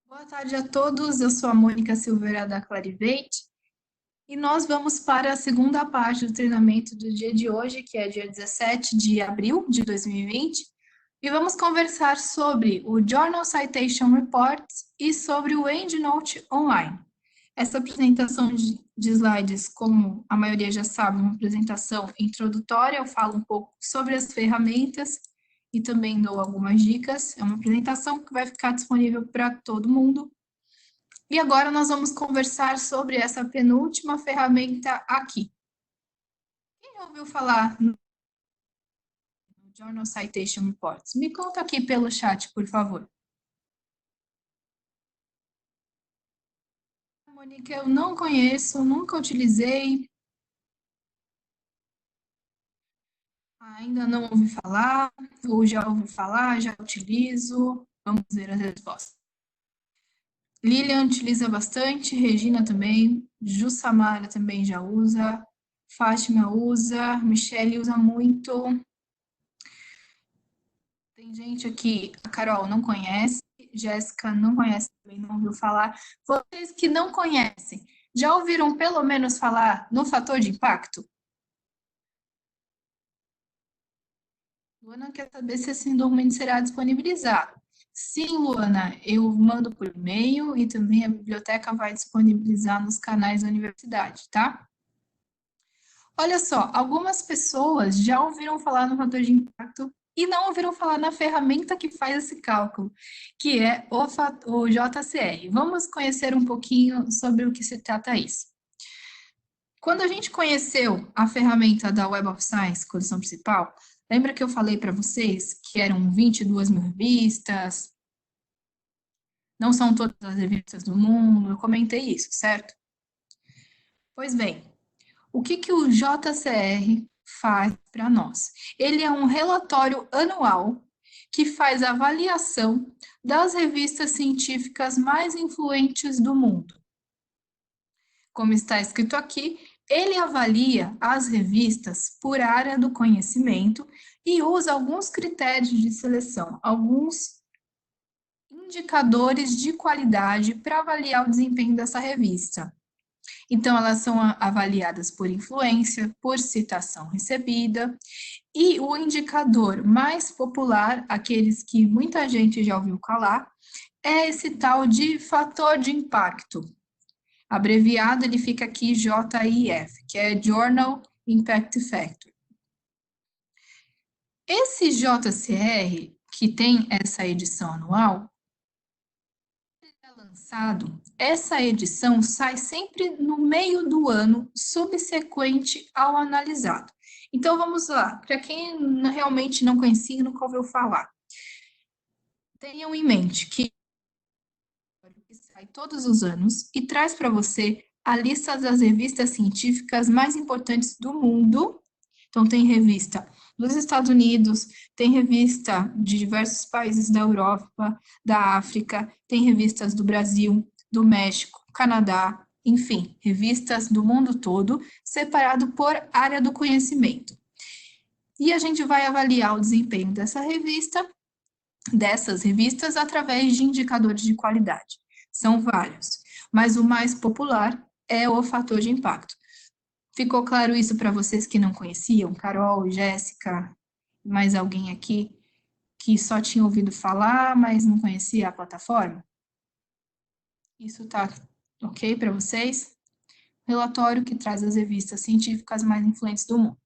Boa tarde a todos, eu sou a Mônica Silveira da Clarivate e nós vamos para a segunda parte do treinamento do dia de hoje, que é dia 17 de abril de 2020, e vamos conversar sobre o Journal Citation Reports e sobre o EndNote Online. Essa apresentação de slides, como a maioria já sabe, é uma apresentação introdutória, eu falo um pouco sobre as ferramentas e também dou algumas dicas. É uma apresentação que vai ficar disponível para todo mundo. E agora nós vamos conversar sobre essa penúltima ferramenta aqui. Quem já ouviu falar no Journal Citation Reports? Me conta aqui pelo chat, por favor. Mônica, eu não conheço, nunca utilizei, ainda não ouvi falar, ou já ouvi falar, já utilizo. Vamos ver as respostas. Lilian utiliza bastante, Regina também, Jussamara também já usa, Fátima usa, Michele usa muito. Tem gente aqui, a Carol não conhece, Jéssica não conhece também, não ouviu falar. Vocês que não conhecem, já ouviram pelo menos falar no fator de impacto? Luana quer saber se esse documento será disponibilizado. Sim, Luana, eu mando por e-mail e também a biblioteca vai disponibilizar nos canais da universidade, tá? Olha só, algumas pessoas já ouviram falar no fator de impacto e não ouviram falar na ferramenta que faz esse cálculo, que é o JCR. Vamos conhecer um pouquinho sobre o que se trata isso. Quando a gente conheceu a ferramenta da Web of Science, coleção principal, lembra que eu falei para vocês que eram 22 mil revistas, não são todas as revistas do mundo, eu comentei isso, certo? Pois bem, o que o JCR faz para nós? Ele é um relatório anual que faz a avaliação das revistas científicas mais influentes do mundo. Como está escrito aqui, ele avalia as revistas por área do conhecimento e usa alguns critérios de seleção, alguns indicadores de qualidade para avaliar o desempenho dessa revista. Então, elas são avaliadas por influência, por citação recebida, e o indicador mais popular, aqueles que muita gente já ouviu falar, é esse tal de fator de impacto. Abreviado, ele fica aqui JIF, que é Journal Impact Factor. Esse JCR, que tem essa edição anual, lançado, essa edição sai sempre no meio do ano subsequente ao analisado. Então vamos lá, para quem realmente não conhecia, nunca ouviu falar. Tenham em mente que sai todos os anos e traz para você a lista das revistas científicas mais importantes do mundo. Então tem revista dos Estados Unidos, tem revista de diversos países da Europa, da África, tem revistas do Brasil, do México, Canadá, enfim, revistas do mundo todo, separado por área do conhecimento. E a gente vai avaliar o desempenho dessas revistas, através de indicadores de qualidade. São vários, mas o mais popular é o fator de impacto. Ficou claro isso para vocês que não conheciam? Carol, Jéssica, mais alguém aqui que só tinha ouvido falar, mas não conhecia a plataforma? Isso tá ok para vocês? Relatório que traz as revistas científicas mais influentes do mundo.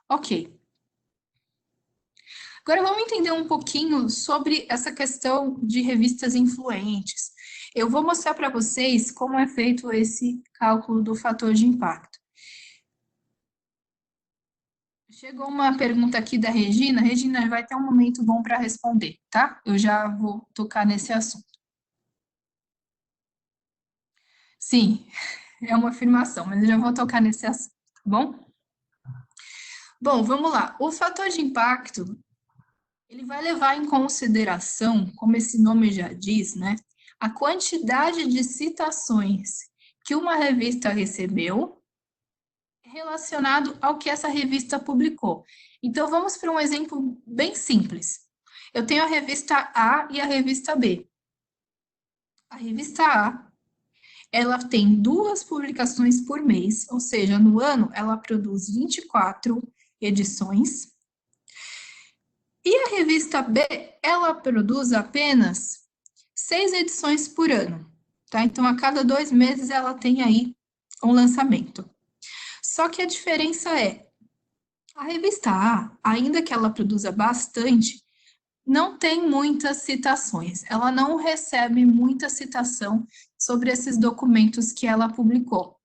Ok. Agora vamos entender um pouquinho sobre essa questão de revistas influentes. Eu vou mostrar para vocês como é feito esse cálculo do fator de impacto. Chegou uma pergunta aqui da Regina. Regina, vai ter um momento bom para responder, tá? Eu já vou tocar nesse assunto. Sim, é uma afirmação, mas eu já vou tocar nesse assunto, tá bom? Bom, vamos lá. O fator de impacto, ele vai levar em consideração, como esse nome já diz, né? A quantidade de citações que uma revista recebeu relacionado ao que essa revista publicou. Então, vamos para um exemplo bem simples. Eu tenho a revista A e a revista B. A revista A, ela tem 2 publicações por mês, ou seja, no ano ela produz 24 edições. E a revista B, ela produz apenas 6 edições por ano, tá? Então, a cada 2 meses ela tem aí um lançamento. Só que a diferença é, a revista A, ainda que ela produza bastante, não tem muitas citações. Ela não recebe muita citação sobre esses documentos que ela publicou.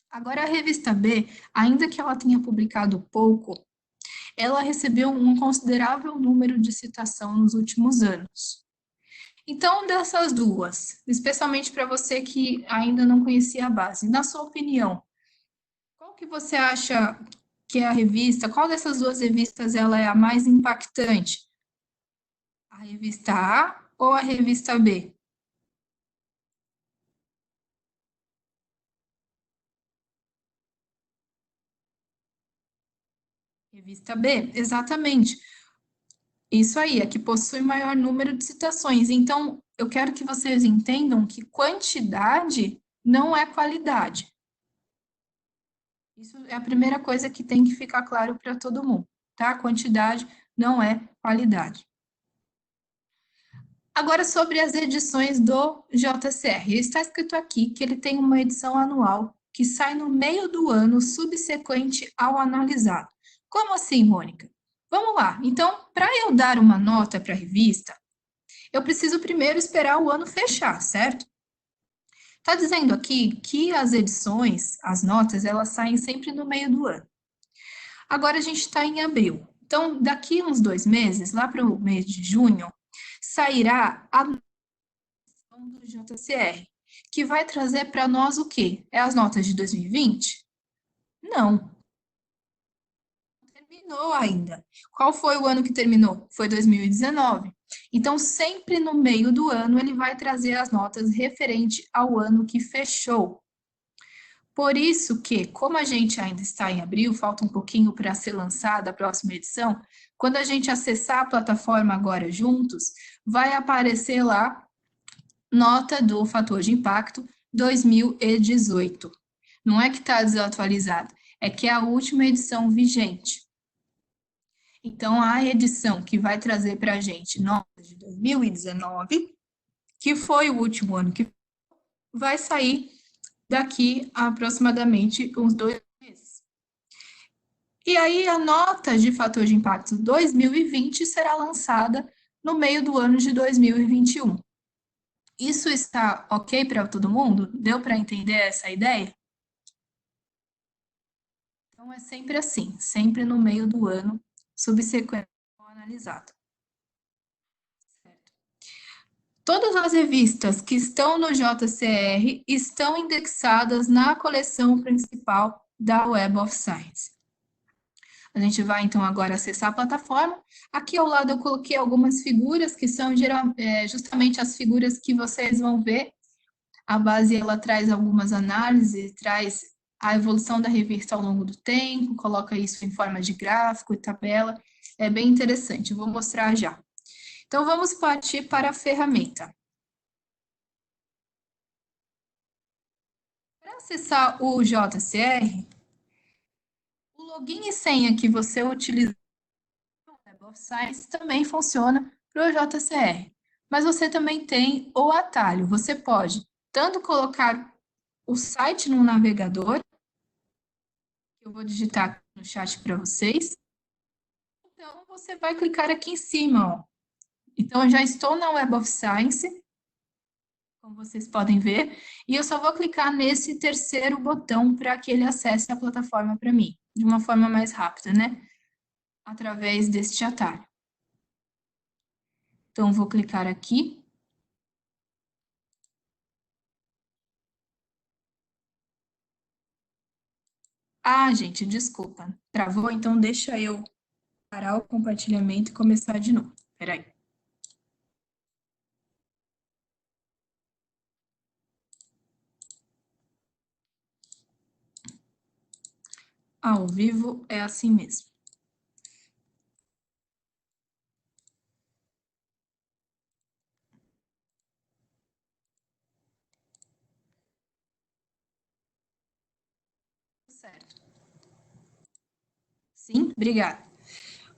Agora, a revista B, ainda que ela tenha publicado pouco, ela recebeu um considerável número de citação nos últimos anos. Então, dessas duas, especialmente para você que ainda não conhecia a base, na sua opinião, qual que você acha que é a revista? Qual dessas duas revistas ela é a mais impactante? A revista A ou a revista B? Revista B, exatamente. Isso aí, é que possui maior número de citações. Então, eu quero que vocês entendam que quantidade não é qualidade. Isso é a primeira coisa que tem que ficar claro para todo mundo, tá? Quantidade não é qualidade. Agora, sobre as edições do JCR. Está escrito aqui que ele tem uma edição anual que sai no meio do ano subsequente ao analisado. Como assim, Mônica? Vamos lá. Então, para eu dar uma nota para a revista, eu preciso primeiro esperar o ano fechar, certo? Está dizendo aqui que as edições, as notas, elas saem sempre no meio do ano. Agora a gente está em abril. Então, daqui uns 2 meses, lá para o mês de junho, sairá a nota do JCR, que vai trazer para nós o quê? É as notas de 2020? Não, terminou ainda. Qual foi o ano que terminou? Foi 2019. Então, sempre no meio do ano, ele vai trazer as notas referente ao ano que fechou. Por isso que, como a gente ainda está em abril, falta um pouquinho para ser lançada a próxima edição, quando a gente acessar a plataforma agora juntos, vai aparecer lá nota do fator de impacto 2018. Não é que está desatualizado, é que é a última edição vigente. Então, a edição que vai trazer para a gente notas de 2019, que foi o último ano que vai sair daqui a aproximadamente uns 2 meses. E aí, a nota de fator de impacto 2020 será lançada no meio do ano de 2021. Isso está ok para todo mundo? Deu para entender essa ideia? Então, é sempre assim, sempre no meio do ano subsequente ao analisado. Certo? Todas as revistas que estão no JCR estão indexadas na coleção principal da Web of Science. A gente vai então agora acessar a plataforma. Aqui ao lado eu coloquei algumas figuras que são justamente as figuras que vocês vão ver. A base ela traz algumas análises, traz a evolução da revista ao longo do tempo, coloca isso em forma de gráfico e tabela. É bem interessante, eu vou mostrar já. Então vamos partir para a ferramenta. Para acessar o JCR, o login e senha que você utiliza no Web of Science também funciona para o JCR. Mas você também tem o atalho. Você pode tanto colocar o site no navegador, que eu vou digitar no chat para vocês. Então, você vai clicar aqui em cima, ó. Então, eu já estou na Web of Science, como vocês podem ver, e eu só vou clicar nesse terceiro botão para que ele acesse a plataforma para mim, de uma forma mais rápida, né? Através deste atalho. Então, vou clicar aqui. Ah, gente, desculpa. Travou, então deixa eu parar o compartilhamento e começar de novo. Peraí. Ao vivo é assim mesmo. certo. Sim, obrigada.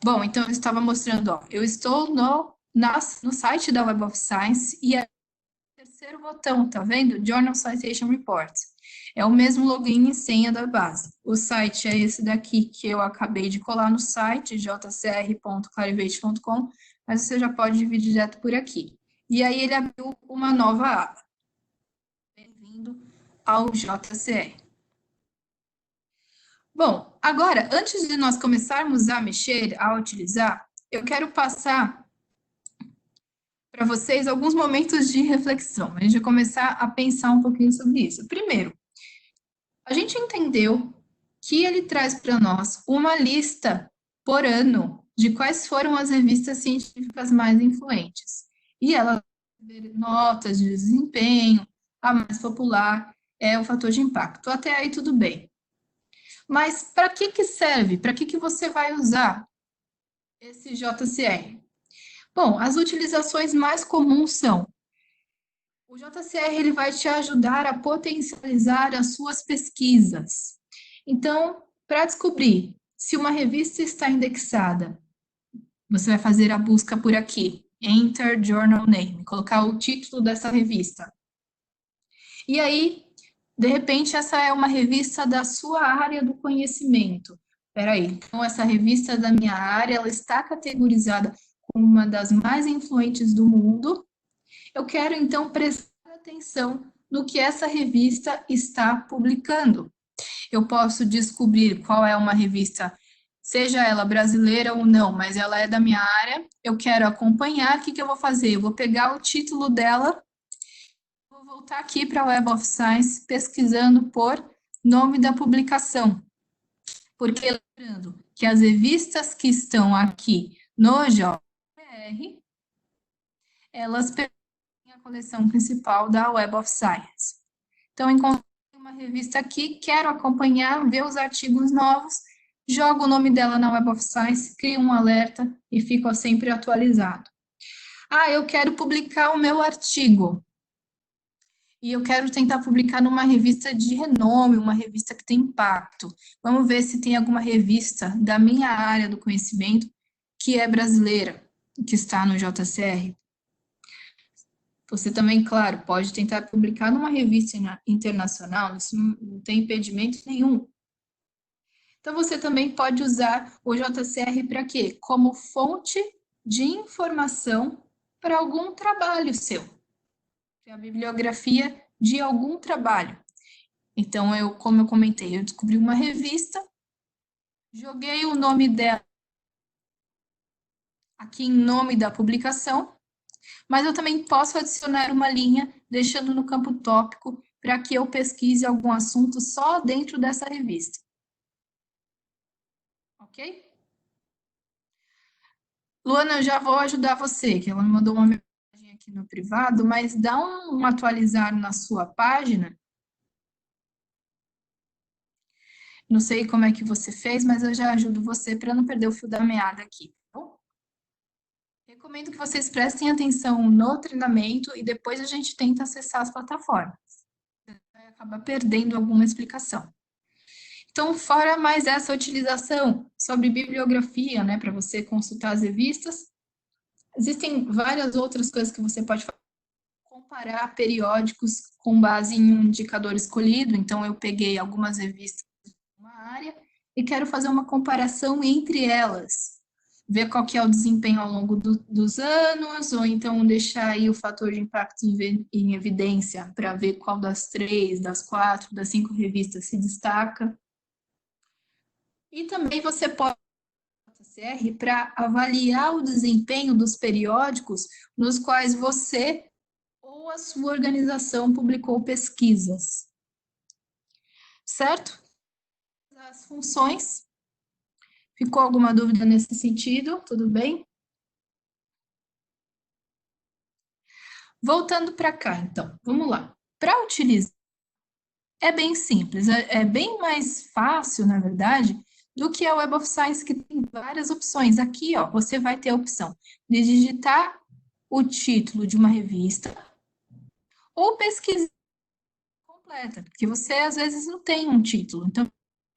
Bom, então eu estava mostrando, ó, eu estou no site da Web of Science e é o terceiro botão, tá vendo? Journal Citation Reports. É o mesmo login e senha da base. O site é esse daqui que eu acabei de colar no site, jcr.clarivate.com, mas você já pode vir direto por aqui. E aí ele abriu uma nova aba. Bem-vindo ao JCR. Bom, agora, antes de nós começarmos a mexer, a utilizar, eu quero passar para vocês alguns momentos de reflexão. A gente vai começar a pensar um pouquinho sobre isso. Primeiro, a gente entendeu que ele traz para nós uma lista por ano de quais foram as revistas científicas mais influentes. E ela notas de desempenho, a mais popular é o fator de impacto. Até aí tudo bem. Mas para que serve? Para que você vai usar esse JCR? Bom, as utilizações mais comuns são: o JCR ele vai te ajudar a potencializar as suas pesquisas. Então, para descobrir se uma revista está indexada, você vai fazer a busca por aqui, Enter Journal Name, colocar o título dessa revista. E aí, de repente, essa é uma revista da sua área do conhecimento. Espera aí, então essa revista da minha área, ela está categorizada como uma das mais influentes do mundo. Eu quero, então, prestar atenção no que essa revista está publicando. Eu posso descobrir qual é uma revista, seja ela brasileira ou não, mas ela é da minha área, eu quero acompanhar, o que eu vou fazer? Eu vou pegar o título dela, vou voltar aqui para a Web of Science, pesquisando por nome da publicação. Porque, lembrando que as revistas que estão aqui no JPR, elas pertencem à coleção principal da Web of Science. Então, encontrei uma revista aqui, quero acompanhar, ver os artigos novos, jogo o nome dela na Web of Science, crio um alerta e fico sempre atualizado. Ah, eu quero publicar o meu artigo. E eu quero tentar publicar numa revista de renome, uma revista que tem impacto. Vamos ver se tem alguma revista da minha área do conhecimento que é brasileira, que está no JCR. Você também, claro, pode tentar publicar numa revista internacional, isso não tem impedimento nenhum. Então, você também pode usar o JCR para quê? Como fonte de informação para algum trabalho seu, para a bibliografia de algum trabalho. Então, como eu comentei, eu descobri uma revista, joguei o nome dela aqui em nome da publicação, mas eu também posso adicionar uma linha, deixando no campo tópico, para que eu pesquise algum assunto só dentro dessa revista. Ok? Luana, eu já vou ajudar você, que ela me mandou uma mensagem aqui no privado, mas dá um atualizar na sua página. Não sei como é que você fez, mas eu já ajudo você para não perder o fio da meada aqui. Tá bom? Recomendo que vocês prestem atenção no treinamento e depois a gente tenta acessar as plataformas. Você vai acabar perdendo alguma explicação. Então, fora mais essa utilização sobre bibliografia, né, para você consultar as revistas, existem várias outras coisas que você pode fazer. Comparar periódicos com base em um indicador escolhido. Então, eu peguei algumas revistas de uma área e quero fazer uma comparação entre elas, ver qual que é o desempenho ao longo dos anos, ou então deixar aí o fator de impacto em evidência para ver qual das 3, das 4, das 5 revistas se destaca. E também você pode CR para avaliar o desempenho dos periódicos nos quais você ou a sua organização publicou pesquisas. Certo? As funções. Ficou alguma dúvida nesse sentido? Tudo bem? Voltando para cá, então, vamos lá. Para utilizar, é bem simples, é bem mais fácil, na verdade, do que a Web of Science, que tem várias opções. Aqui, ó, você vai ter a opção de digitar o título de uma revista ou pesquisar completa, porque você às vezes não tem um título. Então,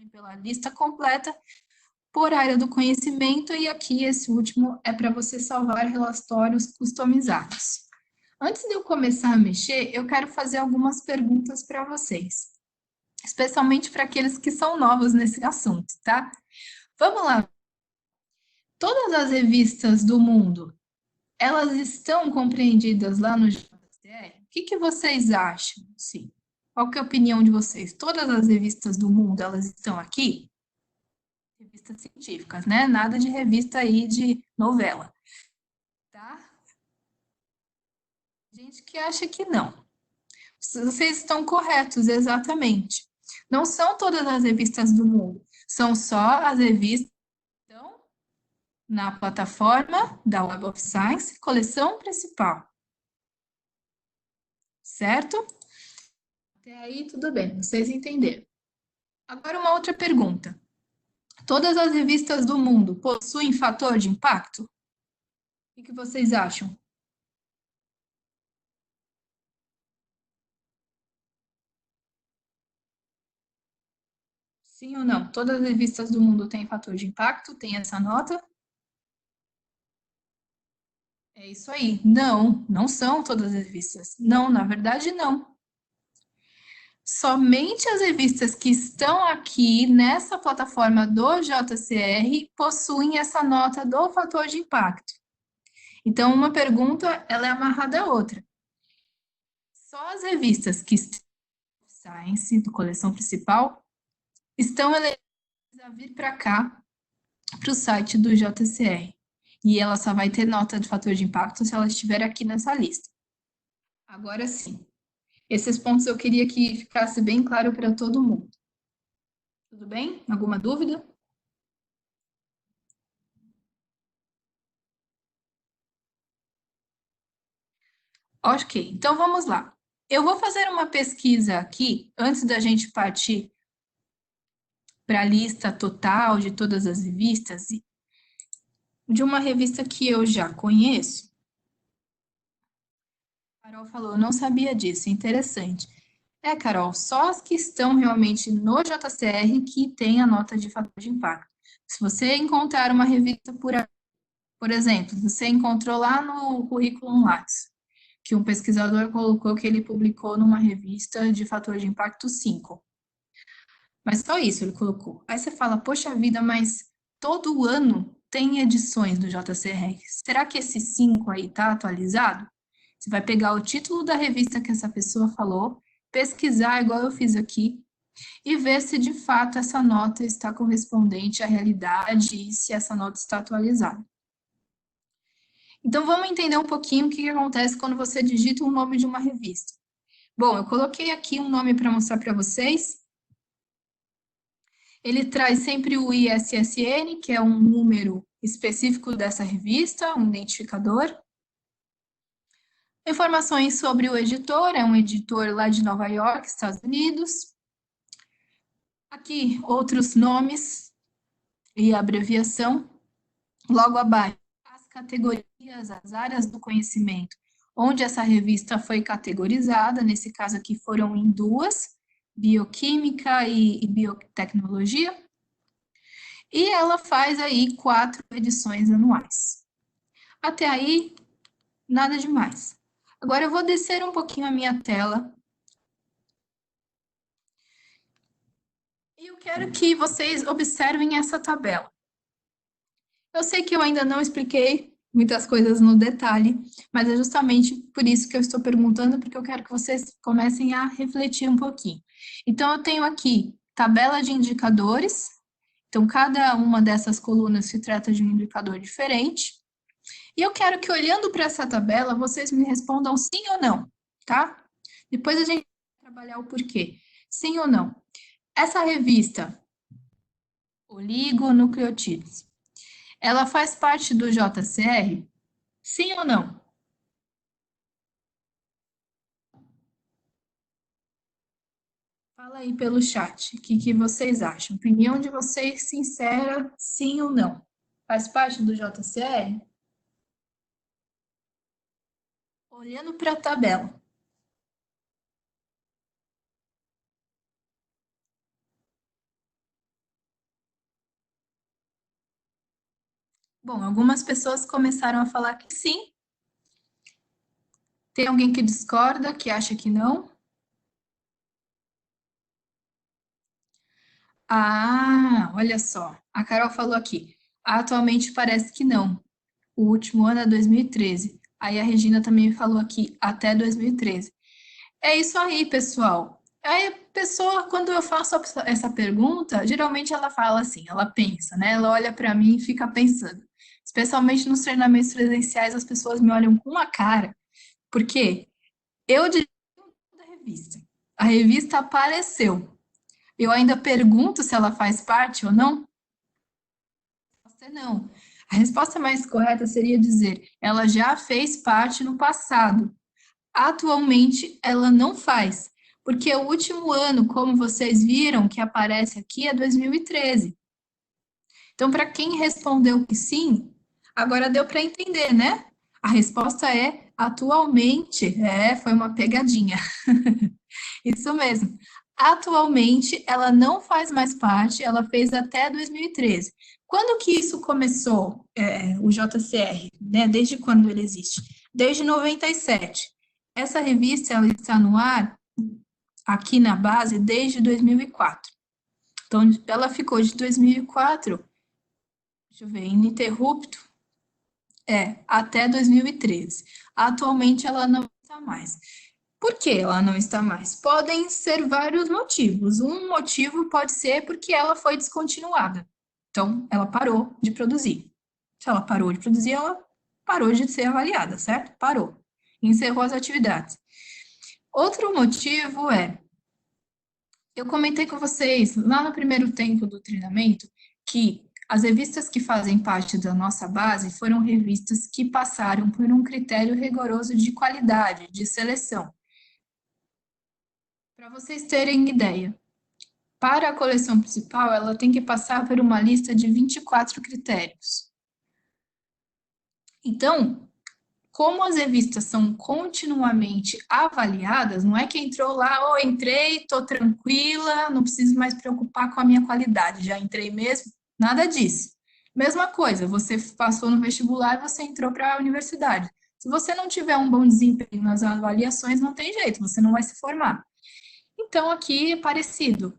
pela lista completa por área do conhecimento, e aqui esse último é para você salvar relatórios customizados. Antes de eu começar a mexer, eu quero fazer algumas perguntas para vocês, especialmente para aqueles que são novos nesse assunto, tá? Vamos lá. Todas as revistas do mundo, elas estão compreendidas lá no JCR? O que vocês acham? Sim. Qual que é a opinião de vocês? Todas as revistas do mundo, elas estão aqui? Revistas científicas, né? Nada de revista aí de novela, tá? Gente que acha que não. Vocês estão corretos, exatamente. Não são todas as revistas do mundo, são só as revistas que estão na plataforma da Web of Science, coleção principal. Certo? Até aí tudo bem, vocês entenderam. Agora uma outra pergunta. Todas as revistas do mundo possuem fator de impacto? O que vocês acham? Sim ou não? Todas as revistas do mundo têm fator de impacto? Tem essa nota? É isso aí. Não, não são todas as revistas. Não, na verdade, não. Somente as revistas que estão aqui nessa plataforma do JCR possuem essa nota do fator de impacto. Então, uma pergunta, ela é amarrada à outra. Só as revistas que estão no Science, do coleção principal, estão elegíveis a vir para cá, para o site do JCR. E ela só vai ter nota de fator de impacto se ela estiver aqui nessa lista. Agora sim, esses pontos eu queria que ficasse bem claro para todo mundo. Tudo bem? Alguma dúvida? Ok, então vamos lá. Eu vou fazer uma pesquisa aqui, antes da gente partir para a lista total de todas as revistas, de uma revista que eu já conheço. A Carol falou, eu não sabia disso, interessante. É, Carol, só as que estão realmente no JCR que tem a nota de fator de impacto. Se você encontrar uma revista por exemplo, você encontrou lá no Currículo Lattes, que um pesquisador colocou que ele publicou numa revista de fator de impacto 5. Mas só isso ele colocou. Aí você fala, poxa vida, mas todo ano tem edições do JCR. Será que esse 5 aí tá atualizado? Você vai pegar o título da revista que essa pessoa falou, pesquisar igual eu fiz aqui e ver se de fato essa nota está correspondente à realidade e se essa nota está atualizada. Então vamos entender um pouquinho o que acontece quando você digita o nome de uma revista. Bom, eu coloquei aqui um nome para mostrar para vocês. Ele traz sempre o ISSN, que é um número específico dessa revista, um identificador. Informações sobre o editor, é um editor lá de Nova York, Estados Unidos. Aqui, outros nomes e abreviação. Logo abaixo, as categorias, as áreas do conhecimento, onde essa revista foi categorizada, nesse caso aqui foram em duas, bioquímica e biotecnologia. E ela faz aí 4 edições anuais. Até aí, nada demais. Agora eu vou descer um pouquinho a minha tela. E eu quero que vocês observem essa tabela. Eu sei que eu ainda não expliquei muitas coisas no detalhe, mas é justamente por isso que eu estou perguntando, porque eu quero que vocês comecem a refletir um pouquinho. Então, eu tenho aqui tabela de indicadores. Então, cada uma dessas colunas se trata de um indicador diferente. E eu quero que, olhando para essa tabela, vocês me respondam sim ou não, tá? Depois a gente vai trabalhar o porquê. Sim ou não? Essa revista, Oligonucleotídeos, ela faz parte do JCR? Sim ou não? Fala aí pelo chat, o que vocês acham? Opinião de vocês sincera, sim ou não? Faz parte do JCR? Olhando para a tabela. Bom, algumas pessoas começaram a falar que sim. Tem alguém que discorda, que acha que não? Ah, olha só. A Carol falou aqui. Atualmente parece que não. O último ano é 2013. Aí a Regina também falou aqui, até 2013. É isso aí, pessoal. Aí a pessoa, quando eu faço essa pergunta, geralmente ela fala assim, ela pensa, né? Ela olha para mim e fica pensando. Especialmente nos treinamentos presenciais, as pessoas me olham com uma cara, porque eu dirijo da revista. A revista apareceu. Eu ainda pergunto se ela faz parte ou não. Você não. A resposta mais correta seria dizer, ela já fez parte no passado. Atualmente, ela não faz, porque o último ano, como vocês viram, que aparece aqui é 2013. Então, para quem respondeu que sim, agora deu para entender, né? A resposta é atualmente. É, foi uma pegadinha. Isso mesmo. Atualmente, ela não faz mais parte, ela fez até 2013. Quando que isso começou, o JCR, né? Desde quando ele existe? Desde 97. Essa revista, ela está no ar aqui na base desde 2004. Então, ela ficou de 2004, deixa eu ver, ininterrupto, até 2013. Atualmente, ela não está mais. Por que ela não está mais? Podem ser vários motivos. Um motivo pode ser porque ela foi descontinuada. Então, ela parou de produzir. Se ela parou de produzir, ela parou de ser avaliada, certo? Parou. Encerrou as atividades. Outro motivo eu comentei com vocês lá no primeiro tempo do treinamento que as revistas que fazem parte da nossa base foram revistas que passaram por um critério rigoroso de qualidade, de seleção. Para vocês terem ideia, para a coleção principal, ela tem que passar por uma lista de 24 critérios. Então, como as revistas são continuamente avaliadas, não é que entrou lá, oh, entrei, tô tranquila, não preciso mais preocupar com a minha qualidade, já entrei mesmo, nada disso. Mesma coisa, você passou no vestibular e você entrou para a universidade. Se você não tiver um bom desempenho nas avaliações, não tem jeito, você não vai se formar. Então, aqui é parecido.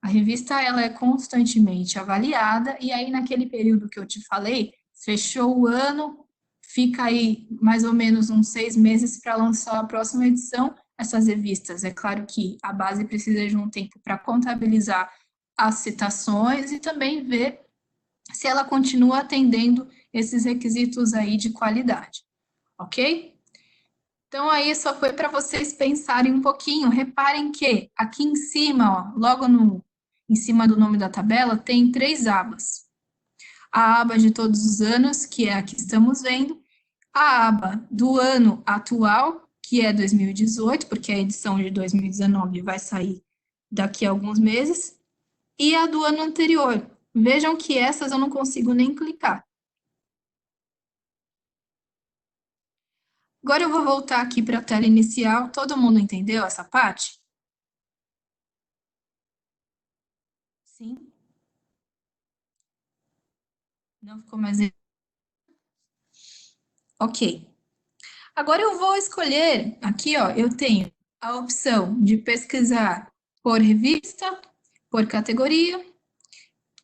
A revista ela é constantemente avaliada e aí naquele período que eu te falei, fechou o ano, fica aí mais ou menos uns 6 meses para lançar a próxima edição. Essas revistas, é claro que a base precisa de um tempo para contabilizar as citações e também ver se ela continua atendendo esses requisitos aí de qualidade, ok? Então, aí só foi para vocês pensarem um pouquinho. Reparem que aqui em cima, ó, logo em cima do nome da tabela, tem 3 abas. A aba de todos os anos, que é a que estamos vendo, a aba do ano atual, que é 2018, porque a edição de 2019 vai sair daqui a alguns meses, e a do ano anterior. Vejam que essas eu não consigo nem clicar. Agora eu vou voltar aqui para a tela inicial. Todo mundo entendeu essa parte? Sim? Não ficou mais. Ok. Agora eu vou escolher, aqui ó, eu tenho a opção de pesquisar por revista, por categoria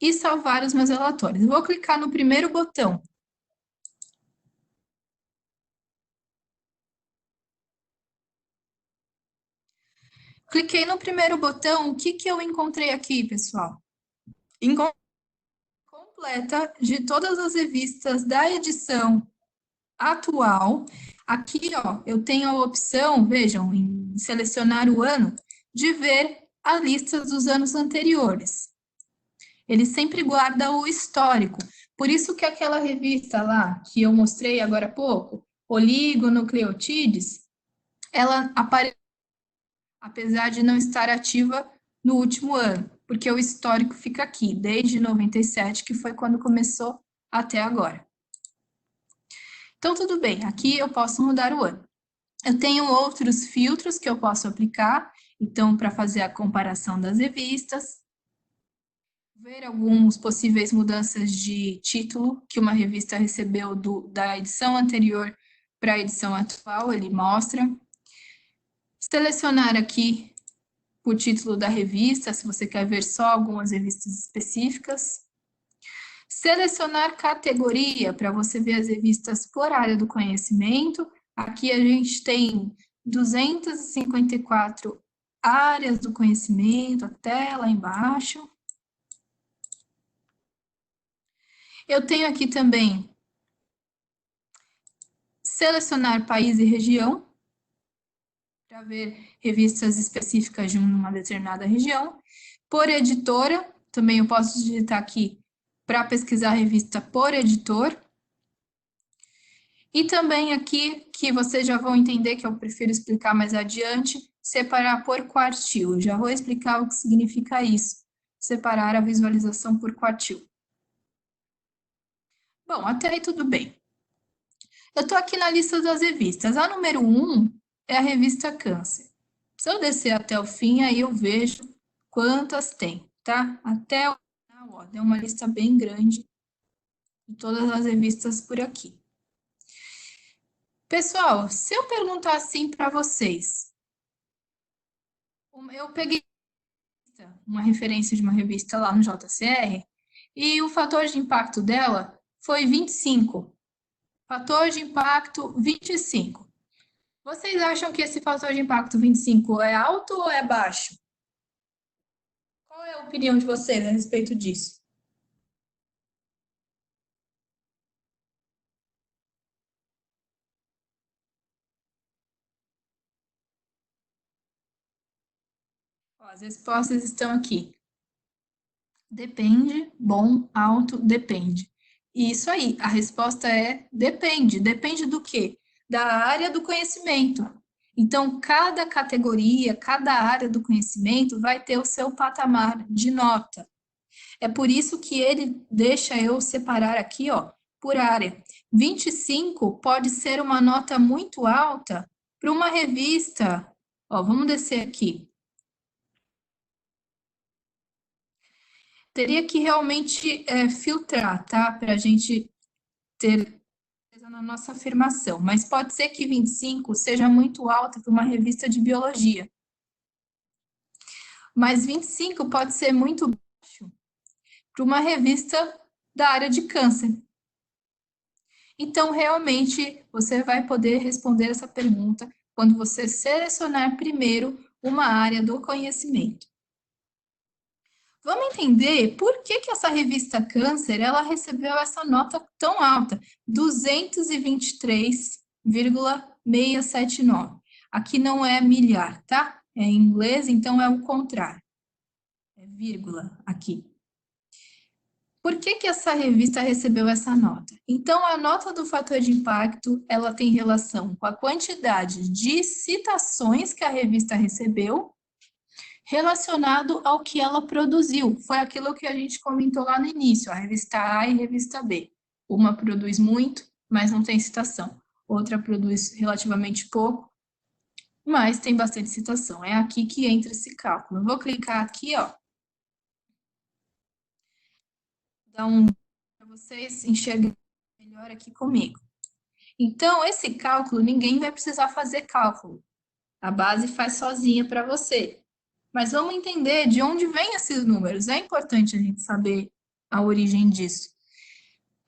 e salvar os meus relatórios. Vou clicar no primeiro botão. Cliquei no primeiro botão, o que que eu encontrei aqui, pessoal? Encontrei completa de todas as revistas da edição atual. Aqui, ó, eu tenho a opção, vejam, em selecionar o ano, de ver a lista dos anos anteriores. Ele sempre guarda o histórico. Por isso que aquela revista lá, que eu mostrei agora há pouco, Oligonucleotides, ela aparece, apesar de não estar ativa no último ano, porque o histórico fica aqui, desde 97, que foi quando começou, até agora. Então, tudo bem, aqui eu posso mudar o ano. Eu tenho outros filtros que eu posso aplicar, então, para fazer a comparação das revistas. ver alguns possíveis mudanças de título que uma revista recebeu da edição anterior para a edição atual, ele mostra. Selecionar aqui o título da revista, se você quer ver só algumas revistas específicas. Selecionar categoria, para você ver as revistas por área do conhecimento. Aqui a gente tem 254 áreas do conhecimento, até lá embaixo. Eu tenho aqui também selecionar país e região, para ver revistas específicas de uma determinada região. Por editora, também eu posso digitar aqui para pesquisar a revista por editor. E também aqui, que vocês já vão entender, que eu prefiro explicar mais adiante, separar por quartil. Já vou explicar o que significa isso, separar a visualização por quartil. Bom, até aí tudo bem. Eu estou aqui na lista das revistas. A número 1 é a revista Câncer. Se eu descer até o fim, aí eu vejo quantas tem, tá? Até o final, ó, deu uma lista bem grande de todas as revistas por aqui. Pessoal, se eu perguntar assim para vocês, eu peguei uma referência de uma revista lá no JCR e o fator de impacto dela foi 25. Fator de impacto 25. Vocês acham que esse fator de impacto 25 é alto ou é baixo? Qual é a opinião de vocês a respeito disso? Ó, as respostas estão aqui. Depende, bom, alto, depende. Isso aí, a resposta é depende. Depende do quê? Da área do conhecimento. Então, cada categoria, cada área do conhecimento vai ter o seu patamar de nota. É por isso que ele deixa eu separar aqui, ó, por área. 25 pode ser uma nota muito alta para uma revista. Ó, vamos descer aqui. Teria que realmente filtrar, tá? Para a gente ter na nossa afirmação. Mas pode ser que 25 seja muito alta para uma revista de biologia. Mas 25 pode ser muito baixo para uma revista da área de câncer. Então, realmente, você vai poder responder essa pergunta quando você selecionar primeiro uma área do conhecimento. Vamos entender por que essa revista Câncer ela recebeu essa nota tão alta, 223,679. Aqui não é milhar, tá? É em inglês, então é o contrário. É vírgula aqui. Por que essa revista recebeu essa nota? Então, a nota do fator de impacto, ela tem relação com a quantidade de citações que a revista recebeu, relacionado ao que ela produziu. Foi aquilo que a gente comentou lá no início, a revista A e a revista B. Uma produz muito, mas não tem citação. Outra produz relativamente pouco, mas tem bastante citação. É aqui que entra esse cálculo. Eu vou clicar aqui, ó, dar um para vocês enxergarem melhor aqui comigo. Então, esse cálculo, ninguém vai precisar fazer cálculo. A base faz sozinha para você. Mas vamos entender de onde vêm esses números. É importante a gente saber a origem disso.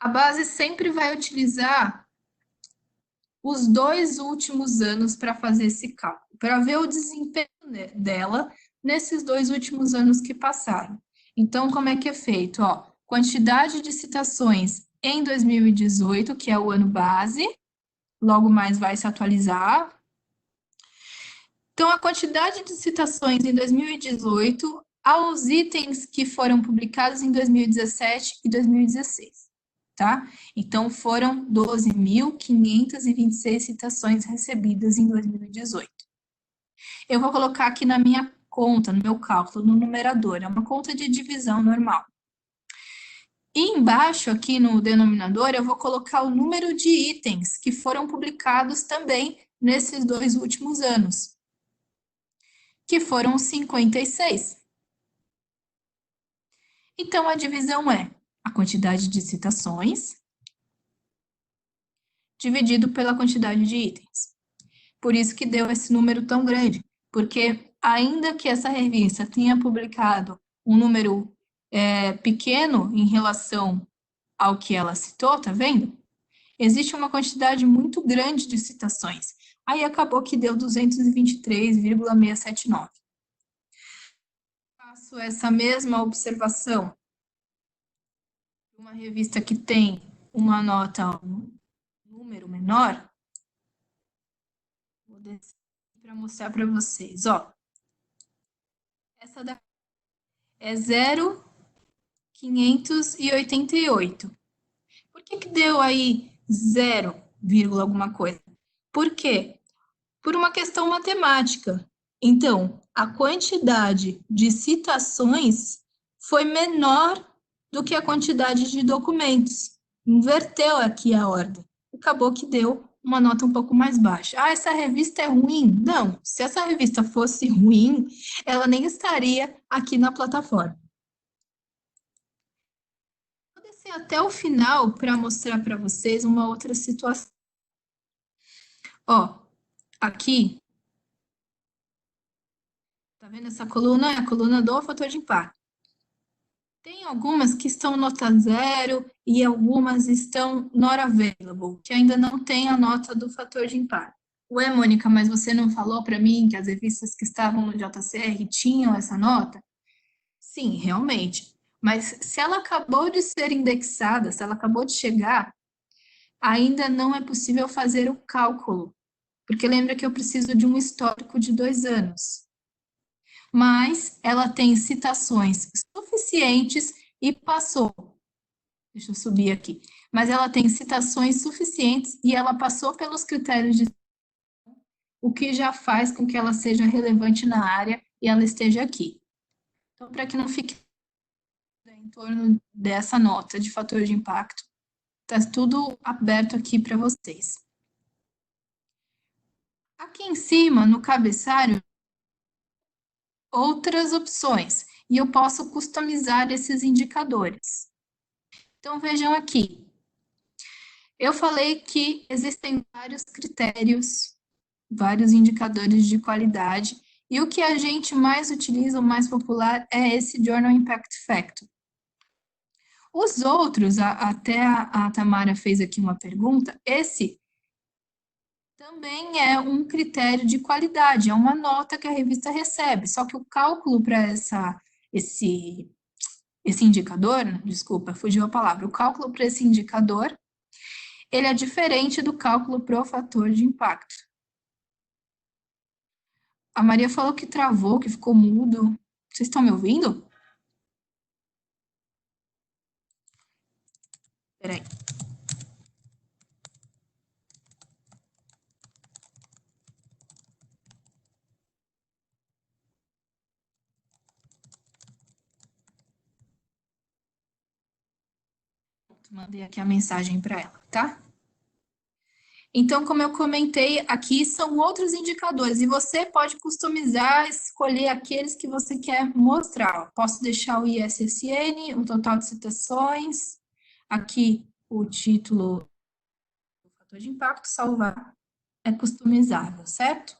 A base sempre vai utilizar os 2 últimos anos para fazer esse cálculo, para ver o desempenho dela nesses 2 últimos anos que passaram. Então, como é que é feito? Ó, quantidade de citações em 2018, que é o ano base, logo mais vai se atualizar. Então, a quantidade de citações em 2018 aos itens que foram publicados em 2017 e 2016, tá? Então, foram 12.526 citações recebidas em 2018. Eu vou colocar aqui na minha conta, no meu cálculo, no numerador, é uma conta de divisão normal. E embaixo, aqui no denominador, eu vou colocar o número de itens que foram publicados também nesses 2 últimos anos, que foram 56. Então, a divisão é a quantidade de citações dividido pela quantidade de itens. Por isso que deu esse número tão grande, porque ainda que essa revista tenha publicado um número pequeno em relação ao que ela citou, tá vendo? Existe uma quantidade muito grande de citações. Aí acabou que deu 223,679. Faço essa mesma observação. Uma revista que tem uma nota, um número menor, vou descer para mostrar para vocês. Ó, essa daqui é 0,588. Por que deu aí 0, alguma coisa? Por quê? Por uma questão matemática. Então, a quantidade de citações foi menor do que a quantidade de documentos. Inverteu aqui a ordem. Acabou que deu uma nota um pouco mais baixa. Ah, essa revista é ruim? Não, se essa revista fosse ruim, ela nem estaria aqui na plataforma. Vou descer até o final para mostrar para vocês uma outra situação. Ó, aqui, tá vendo essa coluna? É a coluna do fator de impacto. Tem algumas que estão nota 0 e algumas estão not available, que ainda não tem a nota do fator de impacto. Ué, Mônica, mas você não falou para mim que as revistas que estavam no JCR tinham essa nota? Sim, realmente. Mas se ela acabou de ser indexada, se ela acabou de chegar, ainda não é possível fazer o cálculo, porque lembra que eu preciso de um histórico de 2 anos. Mas ela tem citações suficientes e passou. Deixa eu subir aqui. Mas ela tem citações suficientes e ela passou pelos critérios de o que já faz com que ela seja relevante na área e ela esteja aqui. Então, para que não fique em torno dessa nota de fator de impacto, está tudo aberto aqui para vocês. Aqui em cima, no cabeçalho, outras opções, e eu posso customizar esses indicadores. Então, vejam aqui. Eu falei que existem vários critérios, vários indicadores de qualidade, e o que a gente mais utiliza, o mais popular, é esse Journal Impact Factor. Os outros, até a Tamara fez aqui uma pergunta, esse também é um critério de qualidade, é uma nota que a revista recebe, só que o cálculo para esse indicador, desculpa, fugiu a palavra, o cálculo para esse indicador, ele é diferente do cálculo para o fator de impacto. A Maria falou que travou, que ficou mudo. Vocês estão me ouvindo? Peraí. Mandei aqui a mensagem para ela, tá? Então, como eu comentei, aqui são outros indicadores e você pode customizar, escolher aqueles que você quer mostrar. Posso deixar o ISSN, o total de citações, aqui o título do fator de impacto, salvar, é customizável, certo?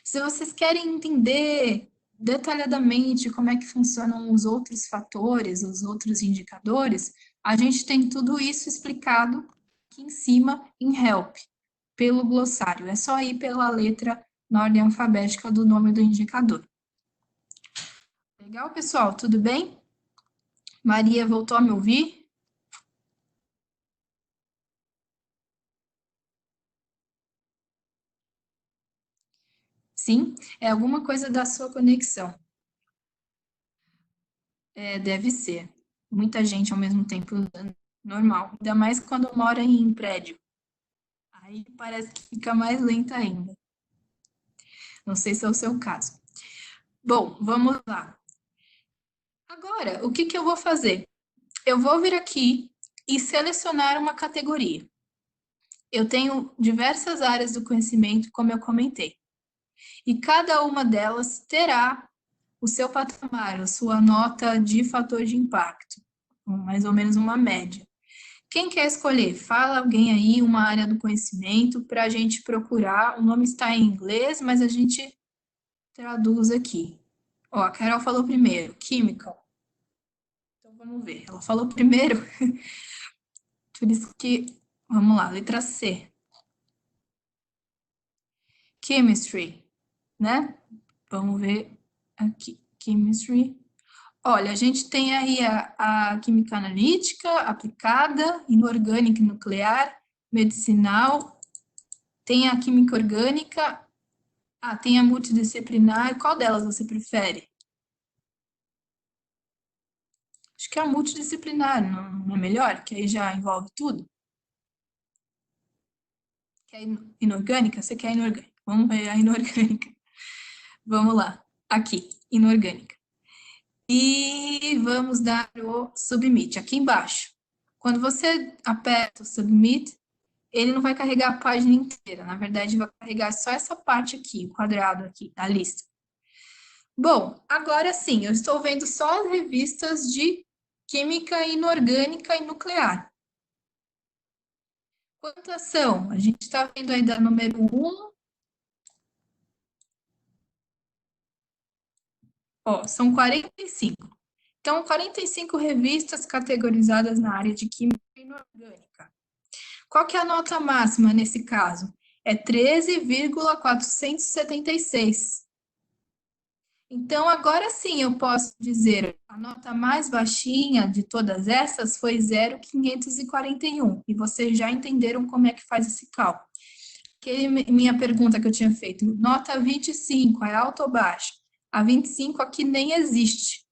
Se vocês querem entender detalhadamente como é que funcionam os outros fatores, os outros indicadores, a gente tem tudo isso explicado aqui em cima em Help, pelo glossário. É só ir pela letra na ordem alfabética do nome do indicador. Legal, pessoal? Tudo bem? Maria voltou a me ouvir? Sim? É alguma coisa da sua conexão. Deve ser. Muita gente ao mesmo tempo usando. Normal. Ainda mais quando mora em prédio. Aí parece que fica mais lenta ainda. Não sei se é o seu caso. Bom, vamos lá. Agora, o que eu vou fazer? Eu vou vir aqui e selecionar uma categoria. Eu tenho diversas áreas do conhecimento, como eu comentei. E cada uma delas terá o seu patamar, a sua nota de fator de impacto, mais ou menos uma média. Quem quer escolher? Fala alguém aí, uma área do conhecimento, para a gente procurar. O nome está em inglês, mas a gente traduz aqui. Ó, a Carol falou primeiro, chemical. Então vamos ver. Ela falou primeiro, por isso que. Vamos lá, letra C. Chemistry, né? Vamos ver aqui. Chemistry. Olha, a gente tem aí a química analítica, aplicada, inorgânica e nuclear, medicinal, tem a química orgânica, tem a multidisciplinar. Qual delas você prefere? Acho que é a multidisciplinar, não é melhor? Que aí já envolve tudo. Quer inorgânica? Você quer inorgânica? Vamos ver a inorgânica. Vamos lá. Aqui, inorgânica. E vamos dar o submit aqui embaixo. Quando você aperta o submit, ele não vai carregar a página inteira. Na verdade, vai carregar só essa parte aqui, o quadrado aqui da lista. Bom, agora sim, eu estou vendo só as revistas de química inorgânica e nuclear. Quantas são? A gente está vendo aí da número 1. Ó, são 45. Então, 45 revistas categorizadas na área de química inorgânica. Qual que é a nota máxima nesse caso? É 13,476. Então, agora sim eu posso dizer, a nota mais baixinha de todas essas foi 0,541. E vocês já entenderam como é que faz esse cálculo. Minha pergunta que eu tinha feito, nota 25, é alta ou baixa? A 25 aqui nem existe,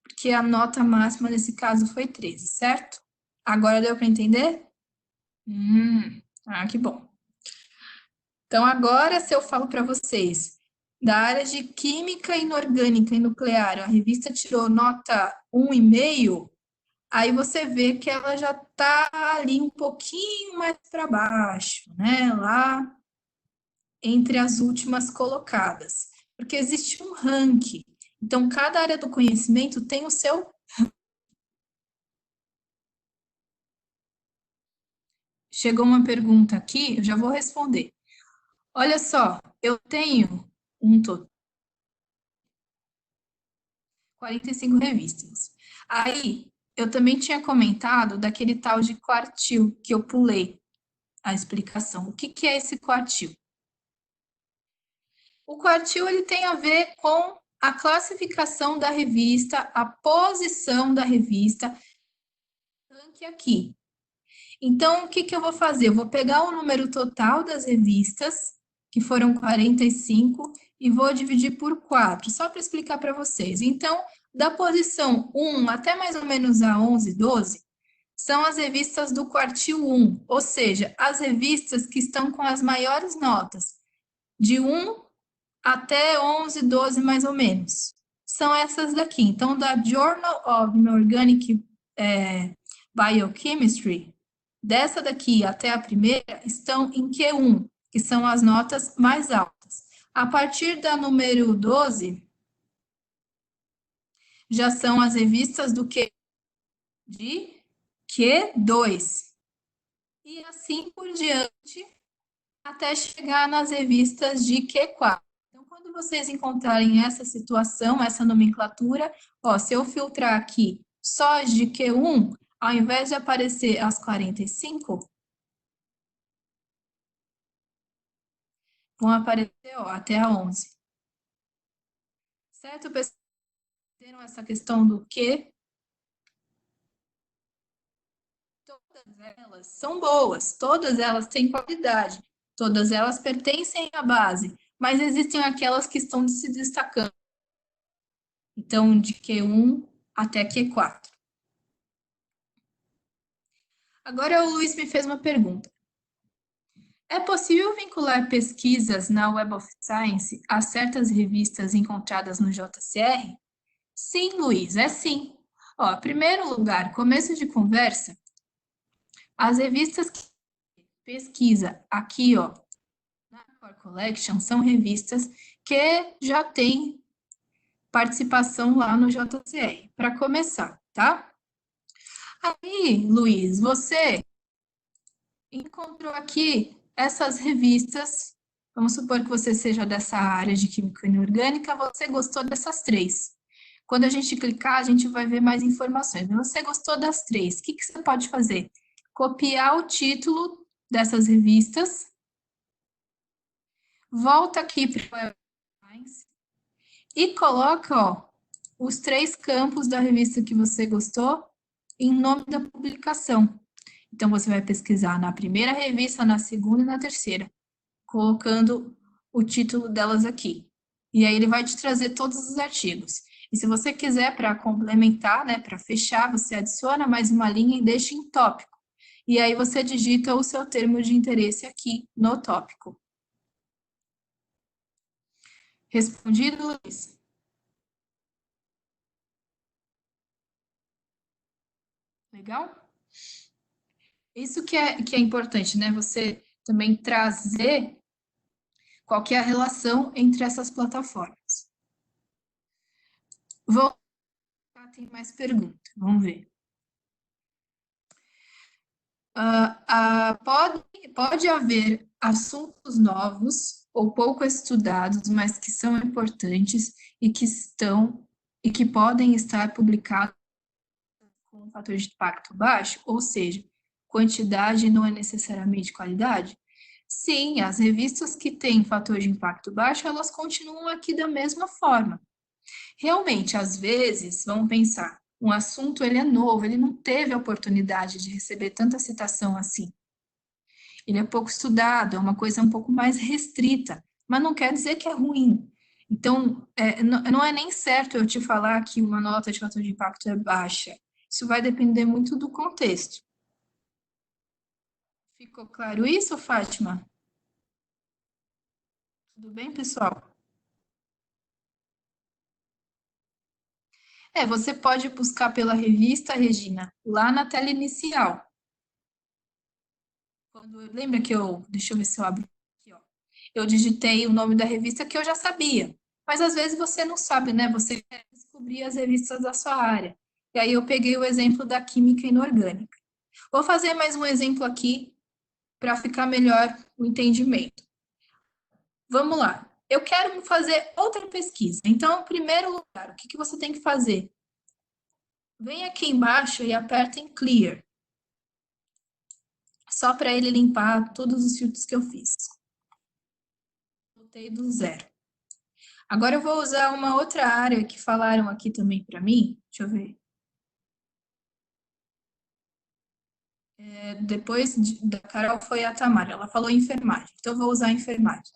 porque a nota máxima nesse caso foi 13, certo? Agora deu para entender? Que bom. Então, agora, se eu falo para vocês, da área de química inorgânica e nuclear, a revista tirou nota 1,5, aí você vê que ela já está ali um pouquinho mais para baixo, né? Lá entre as últimas colocadas, porque existe um ranking. Então, cada área do conhecimento tem o seu. Chegou uma pergunta aqui, eu já vou responder. Olha só, eu tenho um total 45 revistas. Aí, eu também tinha comentado daquele tal de quartil, que eu pulei a explicação. O que que é esse quartil? O quartil, ele tem a ver com a classificação da revista, a posição da revista, aqui. Então, o que que eu vou fazer? Eu vou pegar o número total das revistas, que foram 45, e vou dividir por 4, só para explicar para vocês. Então, da posição 1 até mais ou menos a 11, 12, são as revistas do quartil 1, ou seja, as revistas que estão com as maiores notas, de 1 até 11, 12 mais ou menos. São essas daqui. Então, da Journal of Inorganic Biochemistry, dessa daqui até a primeira, estão em Q1, que são as notas mais altas. A partir da número 12, já são as revistas do Q de Q2. E assim por diante, até chegar nas revistas de Q4. Então, quando vocês encontrarem essa situação, essa nomenclatura, ó, se eu filtrar aqui só as de Q1, ao invés de aparecer as 45, vão aparecer, ó, até a 11. Certo, pessoal? Entenderam essa questão do Q? Todas elas são boas, todas elas têm qualidade, todas elas pertencem à base, mas existem aquelas que estão se destacando. Então, de Q1 até Q4. Agora o Luiz me fez uma pergunta. É possível vincular pesquisas na Web of Science a certas revistas encontradas no JCR? Sim, Luiz, é sim. Ó, primeiro lugar, começo de conversa, as revistas que pesquisa aqui, ó, na Core Collection, são revistas que já têm participação lá no JCR, para começar, tá? Aí, Luiz, você encontrou aqui essas revistas. Vamos supor que você seja dessa área de química inorgânica, você gostou dessas três. Quando a gente clicar, a gente vai ver mais informações. Você gostou das três, o que que você pode fazer? Copiar o título dessas revistas, volta aqui para o e coloca, ó, os três campos da revista que você gostou em nome da publicação. Então, você vai pesquisar na primeira revista, na segunda e na terceira, colocando o título delas aqui. E aí ele vai te trazer todos os artigos. E se você quiser, para complementar, né, para fechar, você adiciona mais uma linha e deixa em tópico. E aí você digita o seu termo de interesse aqui no tópico. Respondido, Luiz? Legal? Isso que é importante, né? Você também trazer qual que é a relação entre essas plataformas. Vou tem mais perguntas, vamos ver. Pode haver assuntos novos ou pouco estudados, mas que são importantes e que podem estar publicados com um fator de impacto baixo, ou seja, quantidade não é necessariamente qualidade? Sim, as revistas que têm fator de impacto baixo, elas continuam aqui da mesma forma. Realmente, às vezes, vamos pensar, um assunto ele é novo, ele não teve a oportunidade de receber tanta citação assim. Ele é pouco estudado, é uma coisa um pouco mais restrita, mas não quer dizer que é ruim. Então, não é nem certo eu te falar que uma nota de fator de impacto é baixa. Isso vai depender muito do contexto. Ficou claro isso, Fátima? Tudo bem, pessoal? Você pode buscar pela revista, Regina, lá na tela inicial. Lembra que deixa eu ver se eu abro aqui, ó. Eu digitei o nome da revista que eu já sabia. Mas às vezes você não sabe, né? Você quer descobrir as revistas da sua área. E aí eu peguei o exemplo da química inorgânica. Vou fazer mais um exemplo aqui para ficar melhor o entendimento. Vamos lá. Eu quero fazer outra pesquisa. Então, em primeiro lugar, o que que você tem que fazer? Vem aqui embaixo e aperta em Clear, só para ele limpar todos os filtros que eu fiz. Voltei do zero. Agora eu vou usar uma outra área que falaram aqui também para mim. Deixa eu ver. Depois da Carol foi a Tamara. Ela falou enfermagem. Então eu vou usar enfermagem.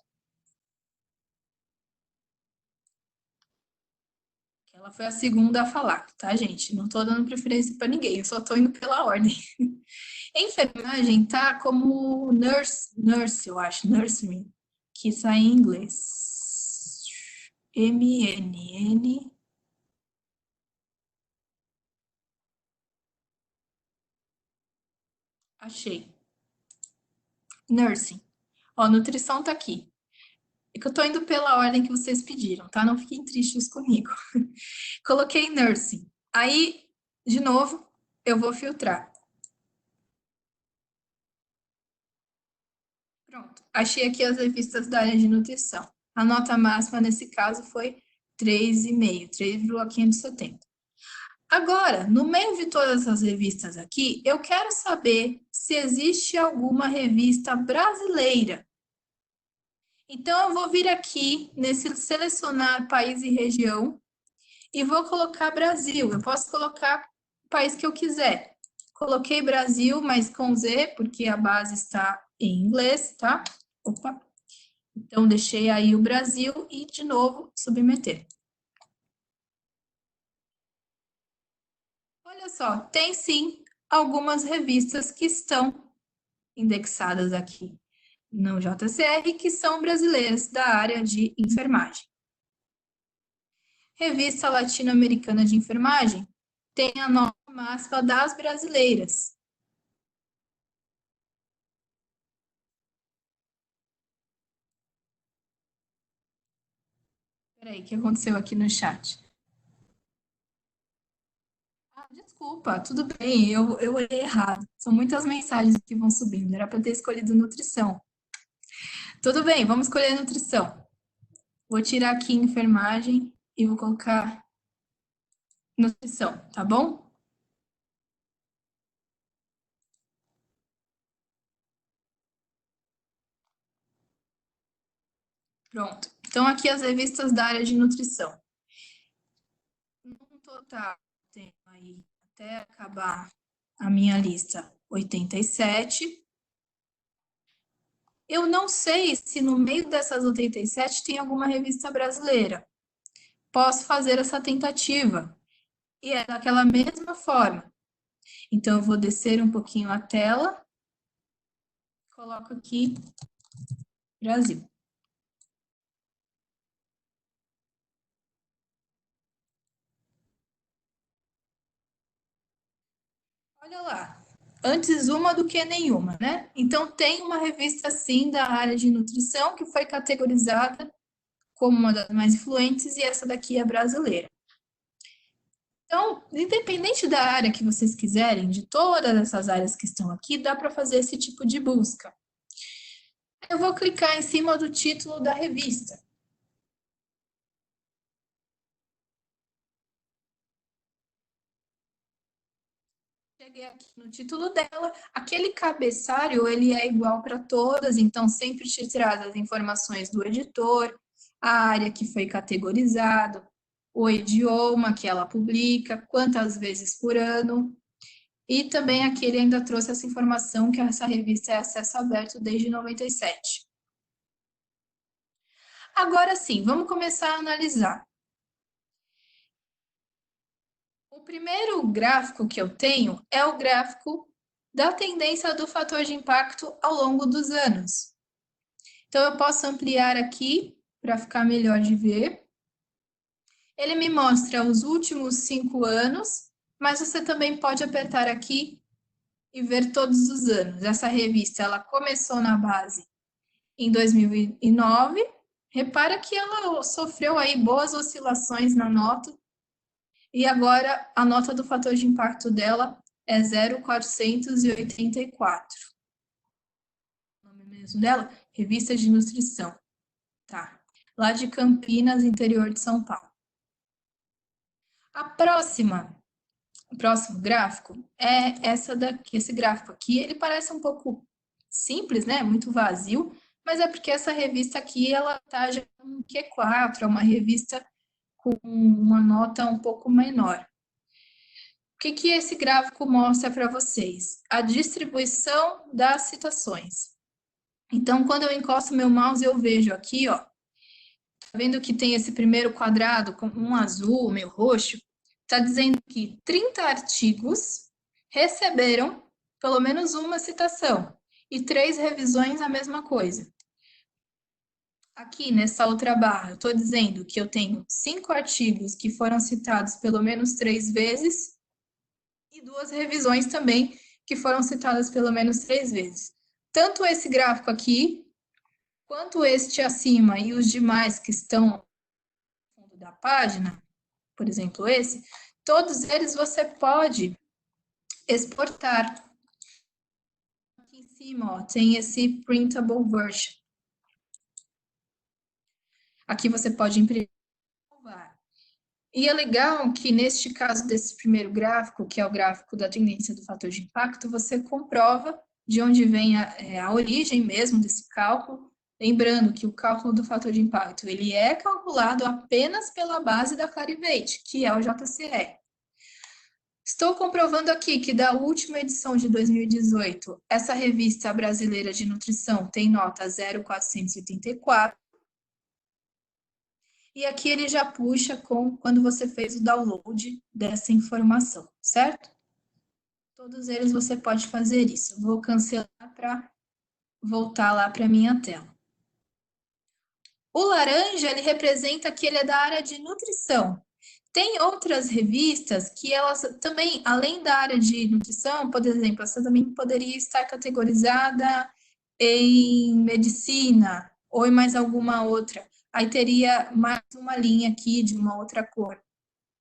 Ela foi a segunda a falar, tá, gente? Não tô dando preferência para ninguém, eu só tô indo pela ordem. Enfermagem tá como nurse, eu acho, nursing, que sai em inglês. MNN. Achei. Nursing. Ó, nutrição tá aqui. É que eu tô indo pela ordem que vocês pediram, tá? Não fiquem tristes comigo. Coloquei nursing. Aí, de novo, eu vou filtrar. Pronto. Achei aqui as revistas da área de nutrição. A nota máxima nesse caso foi 3,5, 3,570. Agora, no meio de todas as revistas aqui, eu quero saber se existe alguma revista brasileira. Então, eu vou vir aqui nesse selecionar país e região e vou colocar Brasil. Eu posso colocar o país que eu quiser. Coloquei Brasil, mas com Z, porque a base está em inglês, tá? Opa. Então, deixei aí o Brasil e, de novo, submeter. Olha só, tem sim algumas revistas que estão indexadas aqui no JCR, que são brasileiras da área de enfermagem. Revista Latino-Americana de Enfermagem tem a nota máxima das brasileiras. Peraí, o que aconteceu aqui no chat? Desculpa, tudo bem, eu olhei errado. São muitas mensagens que vão subindo. Era para ter escolhido nutrição. Tudo bem, vamos escolher nutrição. Vou tirar aqui enfermagem e vou colocar nutrição, tá bom? Pronto. Então, aqui as revistas da área de nutrição. No total, tem aí, até acabar a minha lista, 87. Eu não sei se no meio dessas 87 tem alguma revista brasileira. Posso fazer essa tentativa. E é daquela mesma forma. Então, eu vou descer um pouquinho a tela, coloco aqui Brasil. Olha lá, antes uma do que nenhuma, né? Então, tem uma revista, sim, da área de nutrição que foi categorizada como uma das mais influentes e essa daqui é brasileira. Então, independente da área que vocês quiserem, de todas essas áreas que estão aqui, dá para fazer esse tipo de busca. Eu vou clicar em cima do título da revista. Cheguei aqui no título dela. Aquele cabeçalho, ele é igual para todas, então sempre te traz as informações do editor, a área que foi categorizado, o idioma que ela publica, quantas vezes por ano. E também aqui ele ainda trouxe essa informação que essa revista é acesso aberto desde 97. Agora sim, vamos começar a analisar. O primeiro gráfico que eu tenho é o gráfico da tendência do fator de impacto ao longo dos anos. Então, eu posso ampliar aqui para ficar melhor de ver. Ele me mostra os últimos 5 anos, mas você também pode apertar aqui e ver todos os anos. Essa revista ela começou na base em 2009. Repara que ela sofreu aí boas oscilações na nota e agora a nota do fator de impacto dela é 0,484. O nome mesmo dela? Revista de Nutrição. Tá. Lá de Campinas, interior de São Paulo. A próxima, o próximo gráfico é essa daqui, esse gráfico aqui, ele parece um pouco simples, né? Muito vazio, mas é porque essa revista aqui, ela tá já um Q4, é uma revista com uma nota um pouco menor. O que que esse gráfico mostra para vocês? A distribuição das citações. Então, quando eu encosto meu mouse, eu vejo aqui, ó, tá vendo que tem esse primeiro quadrado com um azul, meio roxo? Está dizendo que 30 artigos receberam pelo menos uma citação e 3 revisões a mesma coisa. Aqui nessa outra barra, eu estou dizendo que eu tenho 5 artigos que foram citados pelo menos 3 vezes e 2 revisões também que foram citadas pelo menos 3 vezes. Tanto esse gráfico aqui, quanto este acima e os demais que estão no fundo da página, por exemplo, esse, todos eles você pode exportar. Aqui em cima, ó, tem esse printable version. Aqui você pode imprimir. E é legal que, neste caso desse primeiro gráfico, que é o gráfico da tendência do fator de impacto, você comprova de onde vem a origem mesmo desse cálculo. Lembrando que o cálculo do fator de impacto ele é calculado apenas pela base da Clarivate, que é o JCE. Estou comprovando aqui que da última edição de 2018, essa revista brasileira de nutrição tem nota 0,484. E aqui ele já puxa com quando você fez o download dessa informação, certo? Todos eles você pode fazer isso. Eu vou cancelar para voltar lá para a minha tela. O laranja, ele representa que ele é da área de nutrição. Tem outras revistas que elas também, além da área de nutrição, por exemplo, essa também poderia estar categorizada em medicina ou em mais alguma outra. Aí teria mais uma linha aqui de uma outra cor.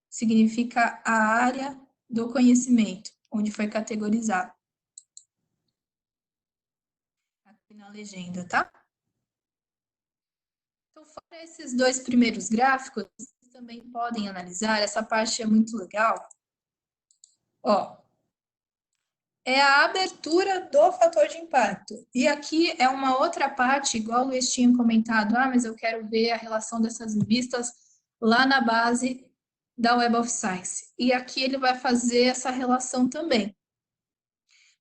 Significa a área do conhecimento, onde foi categorizado. Aqui na legenda, tá? Então, fora esses dois primeiros gráficos, vocês também podem analisar, essa parte é muito legal. Ó, é a abertura do fator de impacto. E aqui é uma outra parte, igual o Luiz tinha comentado, mas eu quero ver a relação dessas revistas lá na base da Web of Science. E aqui ele vai fazer essa relação também.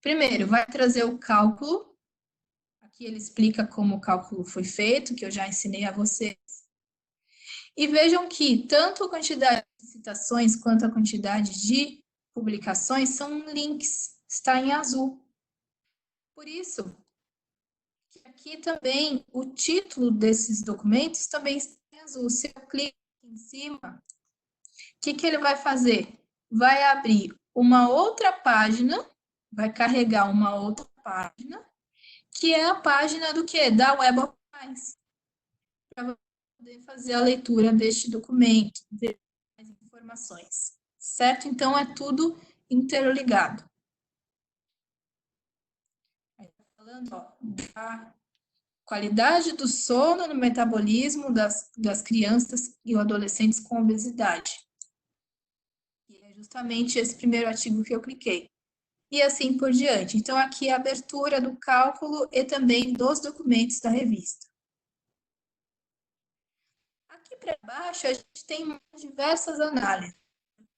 Primeiro, vai trazer o cálculo. Aqui ele explica como o cálculo foi feito, que eu já ensinei a vocês. E vejam que tanto a quantidade de citações quanto a quantidade de publicações são links, está em azul. Por isso, aqui também o título desses documentos também está em azul. Se eu clico aqui em cima, o que ele vai fazer? Vai abrir uma outra página, vai carregar uma outra página, que é a página do quê? Da Web of Science. Para poder fazer a leitura deste documento, ver mais informações. Certo? Então, é tudo interligado. Aí, falando, ó, da qualidade do sono no metabolismo das crianças e adolescentes com obesidade. E é justamente esse primeiro artigo que eu cliquei. E assim por diante. Então, aqui é a abertura do cálculo e também dos documentos da revista. Aqui para baixo, a gente tem diversas análises.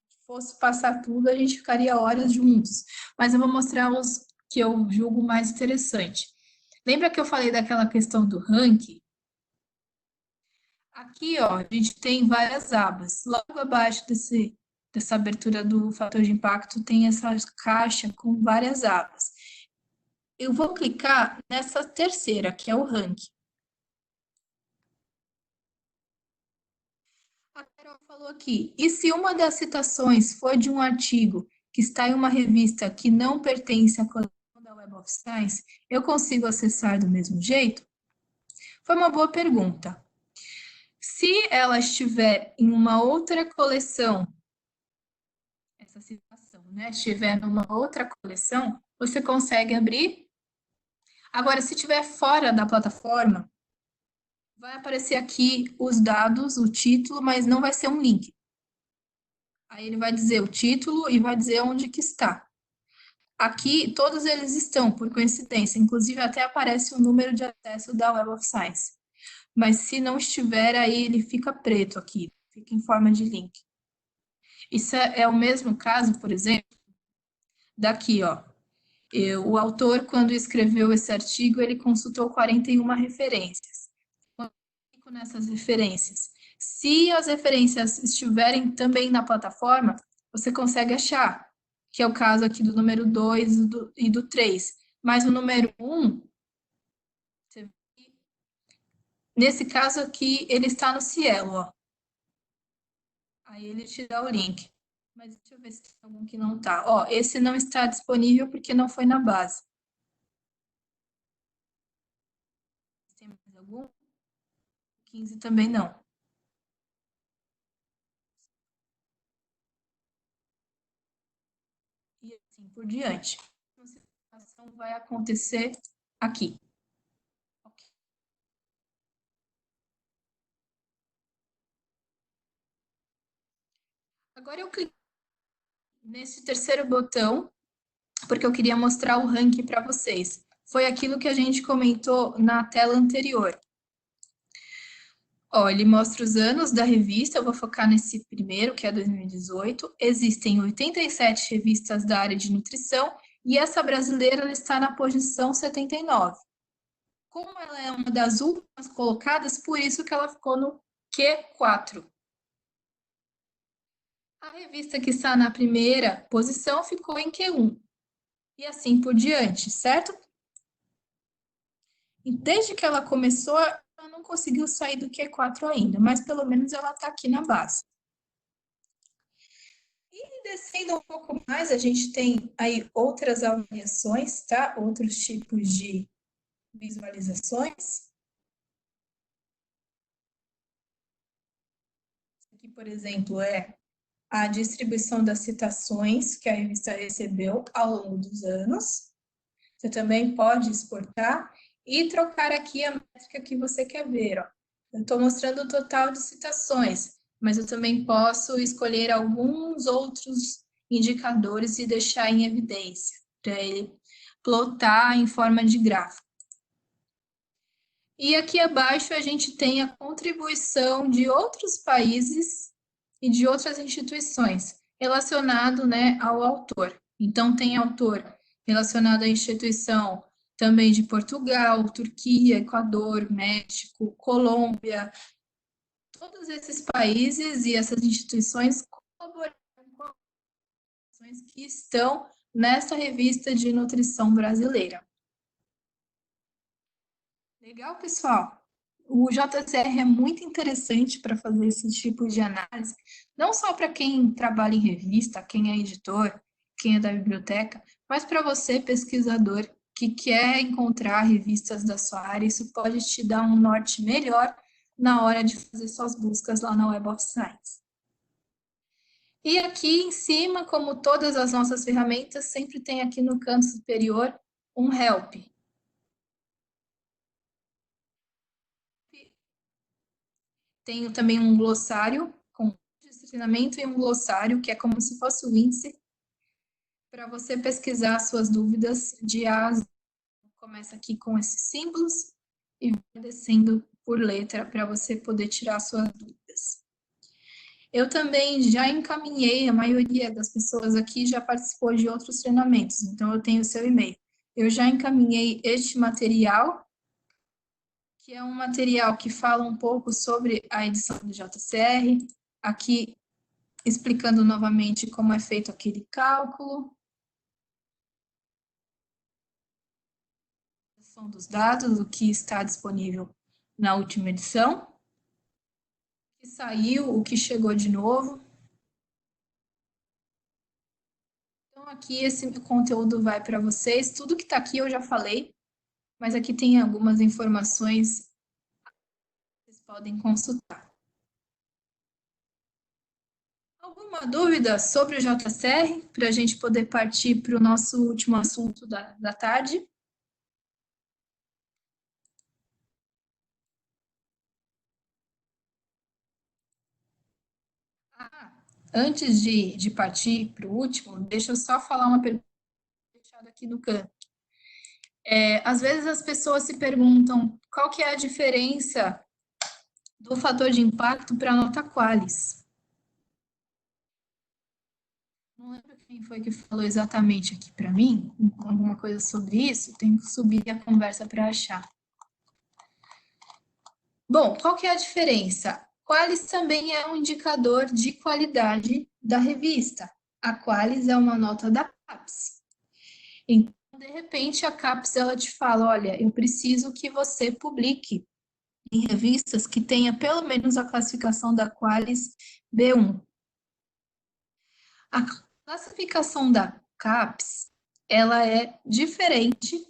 Se fosse passar tudo, a gente ficaria horas juntos. Mas eu vou mostrar os que eu julgo mais interessante. Lembra que eu falei daquela questão do ranking? Aqui, ó, a gente tem várias abas. Logo abaixo dessa abertura do fator de impacto, tem essa caixa com várias abas. Eu vou clicar nessa terceira, que é o ranking. A Carol falou aqui, e se uma das citações for de um artigo que está em uma revista que não pertence à coleção da Web of Science, eu consigo acessar do mesmo jeito? Foi uma boa pergunta. Se ela estiver em uma outra coleção, essa citação, né, estiver numa outra coleção, você consegue abrir. Agora, se estiver fora da plataforma, vai aparecer aqui os dados, o título, mas não vai ser um link. Aí ele vai dizer o título e vai dizer onde que está. Aqui, todos eles estão, por coincidência, inclusive até aparece o número de acesso da Web of Science. Mas se não estiver, aí ele fica preto aqui, fica em forma de link. Isso é o mesmo caso, por exemplo, daqui, ó. O autor, quando escreveu esse artigo, ele consultou 41 referências. Eu clico nessas referências. Se as referências estiverem também na plataforma, você consegue achar, que é o caso aqui do número 2 e do 3. Mas o número 1, nesse caso aqui, ele está no Cielo, ó. Aí ele te dá o link. Mas deixa eu ver se tem algum que não tá. Ó, esse não está disponível porque não foi na base. Tem mais algum? 15 também não. E assim por diante. A situação vai acontecer aqui. Okay. Agora eu clico nesse terceiro botão, porque eu queria mostrar o ranking para vocês. Foi aquilo que a gente comentou na tela anterior. Ó, ele mostra os anos da revista, eu vou focar nesse primeiro, que é 2018. Existem 87 revistas da área de nutrição e essa brasileira ela está na posição 79. Como ela é uma das últimas colocadas, por isso que ela ficou no Q4. A revista que está na primeira posição ficou em Q1. E assim por diante, certo? E desde que ela começou, ela não conseguiu sair do Q4 ainda, mas pelo menos ela está aqui na base. E descendo um pouco mais, a gente tem aí outras avaliações, tá? Outros tipos de visualizações. Aqui, por exemplo, é a distribuição das citações que a revista recebeu ao longo dos anos. Você também pode exportar e trocar aqui a métrica que você quer ver. Ó. Eu estou mostrando o total de citações, mas eu também posso escolher alguns outros indicadores e deixar em evidência, para ele plotar em forma de gráfico. E aqui abaixo a gente tem a contribuição de outros países e de outras instituições relacionado, né, ao autor. Então, tem autor relacionado à instituição também de Portugal, Turquia, Equador, México, Colômbia. Todos esses países e essas instituições colaboram com ações que estão nessa revista de nutrição brasileira. Legal, pessoal? O JCR é muito interessante para fazer esse tipo de análise, não só para quem trabalha em revista, quem é editor, quem é da biblioteca, mas para você, pesquisador, que quer encontrar revistas da sua área. Isso pode te dar um norte melhor na hora de fazer suas buscas lá na Web of Science. E aqui em cima, como todas as nossas ferramentas, sempre tem aqui no canto superior um Help. Tenho também um glossário com treinamento e um glossário que é como se fosse o índice para você pesquisar suas dúvidas de A a Z. Começa aqui com esses símbolos e vai descendo por letra para você poder tirar suas dúvidas. Eu também já encaminhei, a maioria das pessoas aqui já participou de outros treinamentos, então eu tenho o seu e-mail. Eu já encaminhei este material, que é um material que fala um pouco sobre a edição do JCR, aqui explicando novamente como é feito aquele cálculo, dos dados, o que está disponível na última edição, o que saiu, o que chegou de novo. Então, aqui esse conteúdo vai para vocês. Tudo que está aqui eu já falei, mas aqui tem algumas informações que vocês podem consultar. Alguma dúvida sobre o JCR, para a gente poder partir para o nosso último assunto da tarde? Ah, antes de partir para o último, deixa eu só falar uma pergunta deixada aqui no canto. Às vezes as pessoas se perguntam qual que é a diferença do fator de impacto para a nota Qualis. Não lembro quem foi que falou exatamente aqui para mim, alguma coisa sobre isso, tenho que subir a conversa para achar. Bom, qual que é a diferença? Qualis também é um indicador de qualidade da revista. A Qualis é uma nota da CAPES. Então, de repente, a CAPES ela te fala, olha, eu preciso que você publique em revistas que tenha pelo menos a classificação da Qualis B1. A classificação da CAPES, ela é diferente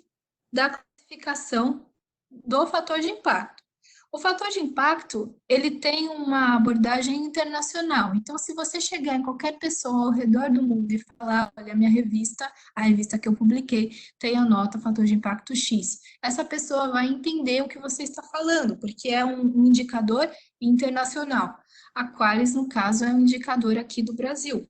da classificação do fator de impacto. O fator de impacto, ele tem uma abordagem internacional. Então, se você chegar em qualquer pessoa ao redor do mundo e falar, olha, minha revista, a revista que eu publiquei, tem a nota fator de impacto X, essa pessoa vai entender o que você está falando, porque é um indicador internacional. A Qualis, no caso, é um indicador aqui do Brasil.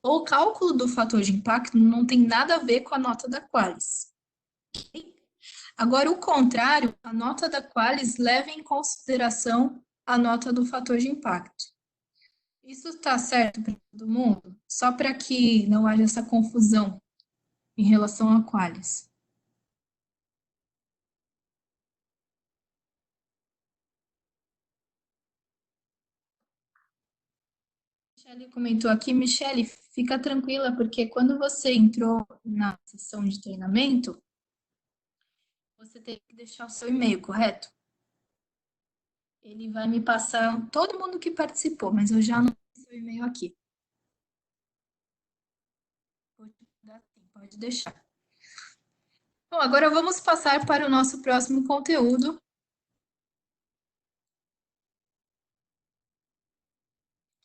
O cálculo do fator de impacto não tem nada a ver com a nota da Qualis. Agora, o contrário, a nota da Qualis leva em consideração a nota do fator de impacto. Isso está certo para todo mundo? Só para que não haja essa confusão em relação à Qualis. Michele comentou aqui, Michele, fica tranquila, porque quando você entrou na sessão de treinamento, você tem que deixar o seu e-mail, correto? Ele vai me passar todo mundo que participou, mas eu já não tenho seu e-mail aqui. Pode deixar. Bom, agora vamos passar para o nosso próximo conteúdo,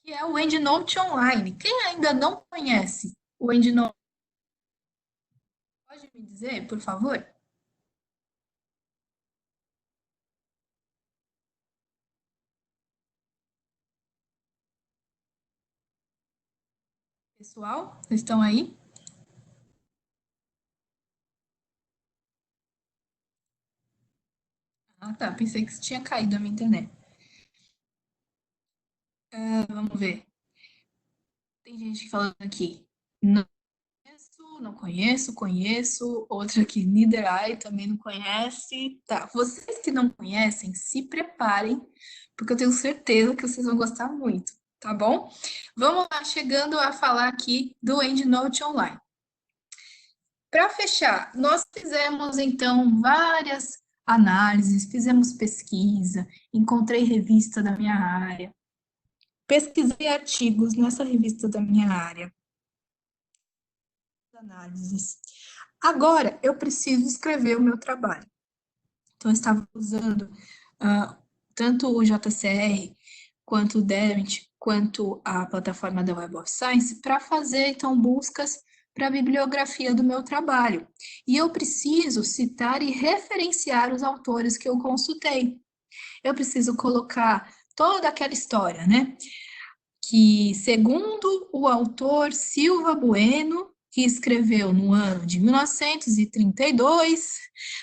que é o EndNote Online. Quem ainda não conhece o EndNote, pode me dizer, por favor? Pessoal, vocês estão aí? Ah, tá. Pensei que tinha caído a minha internet. Ah, vamos ver. Tem gente falando aqui. Não conheço, não conheço, conheço. Outra aqui, neither I, também não conhece. Tá. Vocês que não conhecem, se preparem, porque eu tenho certeza que vocês vão gostar muito, tá bom? Vamos lá, chegando a falar aqui do EndNote Online. Para fechar, nós fizemos então várias análises, fizemos pesquisa, encontrei revista da minha área, pesquisei artigos nessa revista da minha área, análises. Agora eu preciso escrever o meu trabalho. Então, eu estava usando uh, tanto o JCR, quanto o Derwent, quanto a plataforma da Web of Science para fazer, então, buscas para a bibliografia do meu trabalho. E eu preciso citar e referenciar os autores que eu consultei. Eu preciso colocar toda aquela história, né? Que, segundo o autor Silva Bueno, que escreveu no ano de 1932,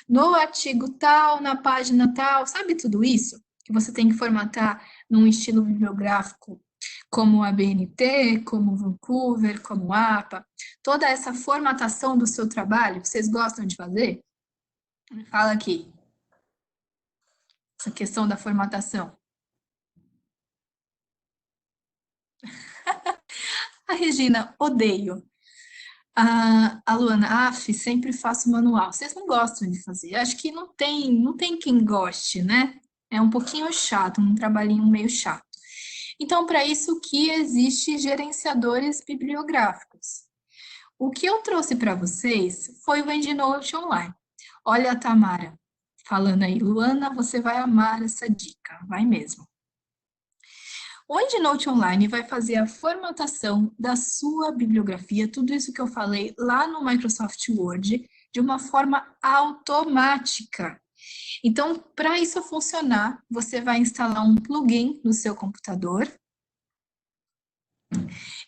no artigo tal, na página tal, sabe tudo isso? Que você tem que formatar num estilo bibliográfico como a BNT, como Vancouver, como APA, toda essa formatação do seu trabalho, vocês gostam de fazer? Me fala aqui, essa questão da formatação. A Regina, odeio. A Luana, sempre faço manual. Vocês não gostam de fazer. Acho que não tem quem goste, né? É um pouquinho chato, um trabalhinho meio chato. Então, para isso que existe gerenciadores bibliográficos. O que eu trouxe para vocês foi o EndNote Online. Olha a Tamara falando aí, Luana, você vai amar essa dica, vai mesmo. O EndNote Online vai fazer a formatação da sua bibliografia, tudo isso que eu falei lá no Microsoft Word, de uma forma automática. Então, para isso funcionar, você vai instalar um plugin no seu computador.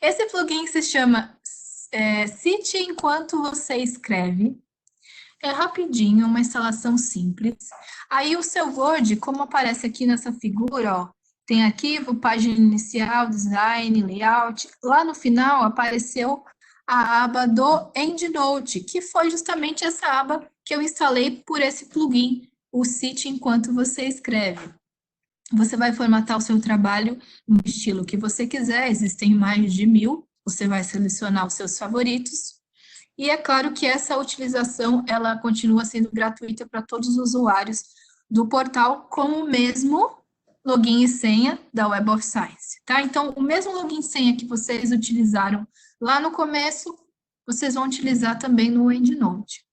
Esse plugin se chama Cite Enquanto Você Escreve. É rapidinho, uma instalação simples. Aí o seu Word, como aparece aqui nessa figura, ó, tem arquivo, página inicial, design, layout. Lá no final apareceu a aba do EndNote, que foi justamente essa aba que eu instalei por esse plugin, o Cite Enquanto Você Escreve. Você vai formatar o seu trabalho no estilo que você quiser, existem mais de 1000, você vai selecionar os seus favoritos, e é claro que essa utilização ela continua sendo gratuita para todos os usuários do portal com o mesmo login e senha da Web of Science, tá? Então, o mesmo login e senha que vocês utilizaram lá no começo, vocês vão utilizar também no EndNote.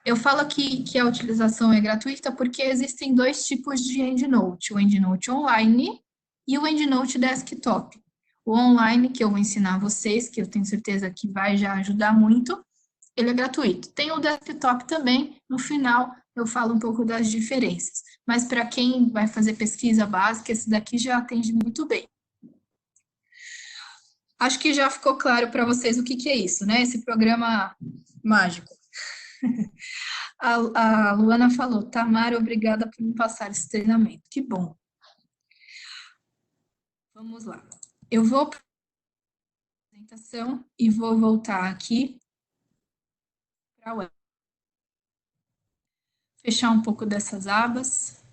Eu falo aqui que a utilização é gratuita porque existem dois tipos de EndNote, o EndNote Online e o EndNote Desktop. O online, que eu vou ensinar a vocês, que eu tenho certeza que vai já ajudar muito, ele é gratuito. Tem o desktop também, no final eu falo um pouco das diferenças. Mas para quem vai fazer pesquisa básica, esse daqui já atende muito bem. Acho que já ficou claro para vocês o que, que é isso, né? Esse programa mágico. A Luana falou, Tamara, obrigada por me passar esse treinamento. Que bom. Vamos lá. Eu vou para a apresentação e vou voltar aqui para a web. Fechar um pouco dessas abas.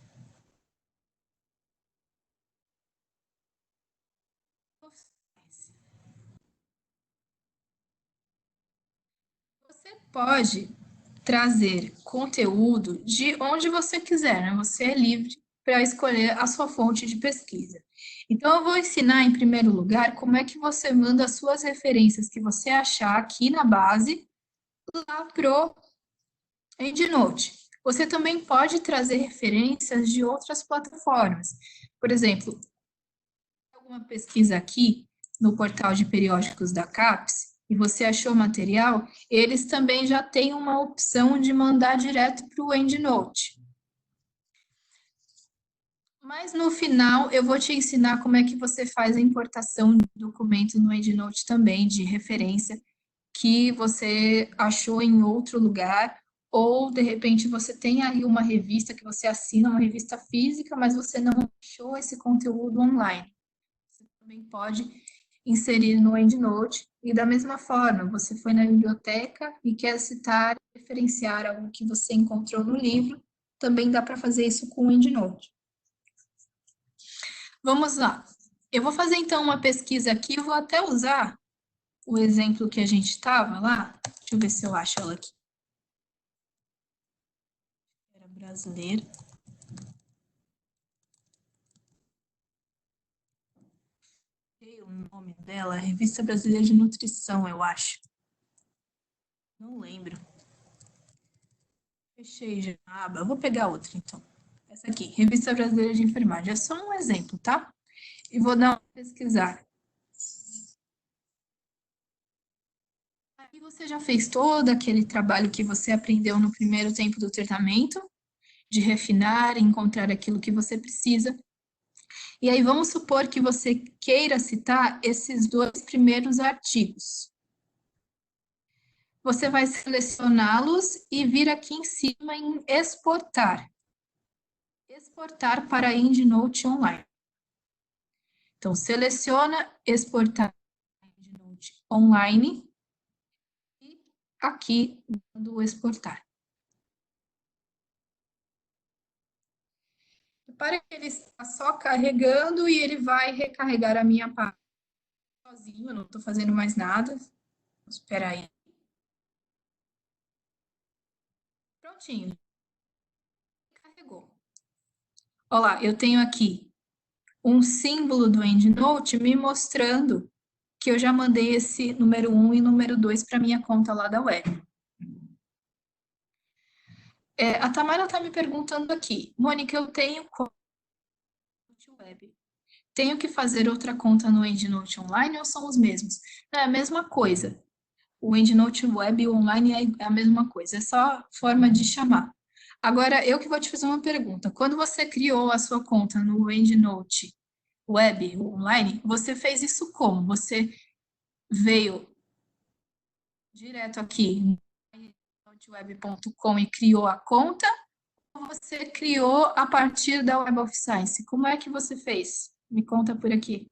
Você pode trazer conteúdo de onde você quiser, né? Você é livre para escolher a sua fonte de pesquisa. Então, eu vou ensinar, em primeiro lugar, como é que você manda as suas referências que você achar aqui na base lá pro EndNote. Você também pode trazer referências de outras plataformas. Por exemplo, uma pesquisa aqui no portal de periódicos da CAPES e você achou material, eles também já têm uma opção de mandar direto para o EndNote. Mas no final eu vou te ensinar como é que você faz a importação de documento no EndNote também, de referência, que você achou em outro lugar, ou de repente você tem aí uma revista que você assina, uma revista física, mas você não achou esse conteúdo online. Você também pode inserir no EndNote, e da mesma forma, você foi na biblioteca e quer citar, referenciar algo que você encontrou no livro, também dá para fazer isso com o EndNote. Vamos lá. Eu vou fazer então uma pesquisa aqui, vou até usar o exemplo que a gente estava lá. Deixa eu ver se eu acho ela aqui. Era brasileira. O nome dela, Revista Brasileira de Nutrição, eu acho. Não lembro. Fechei já a aba. Eu vou pegar outra, então. Essa aqui, Revista Brasileira de Enfermagem. É só um exemplo, tá? E vou dar uma pesquisar. Aí você já fez todo aquele trabalho que você aprendeu no primeiro tempo do tratamento, de refinar, encontrar aquilo que você precisa. E aí vamos supor que você queira citar esses dois primeiros artigos. Você vai selecioná-los e vir aqui em cima em exportar. Exportar para EndNote Online. Então, seleciona exportar para EndNote Online e aqui do exportar. Repare que ele está só carregando e ele vai recarregar a minha página sozinho, eu não estou fazendo mais nada. Espera aí. Prontinho. Carregou. Olha lá, eu tenho aqui um símbolo do EndNote me mostrando que eu já mandei esse número 1 e número 2 para minha conta lá da web. A Tamara está me perguntando aqui, Mônica, eu tenho conta web. Tenho que fazer outra conta no EndNote Online ou são os mesmos? É a mesma coisa. O EndNote Web e o Online é a mesma coisa, é só forma de chamar. Agora, eu que vou te fazer uma pergunta. Quando você criou a sua conta no EndNote Web, Online, você fez isso como? Você veio direto aqui no endnoteweb.com e criou a conta, ou você criou a partir da Web of Science? Como é que você fez? Me conta por aqui.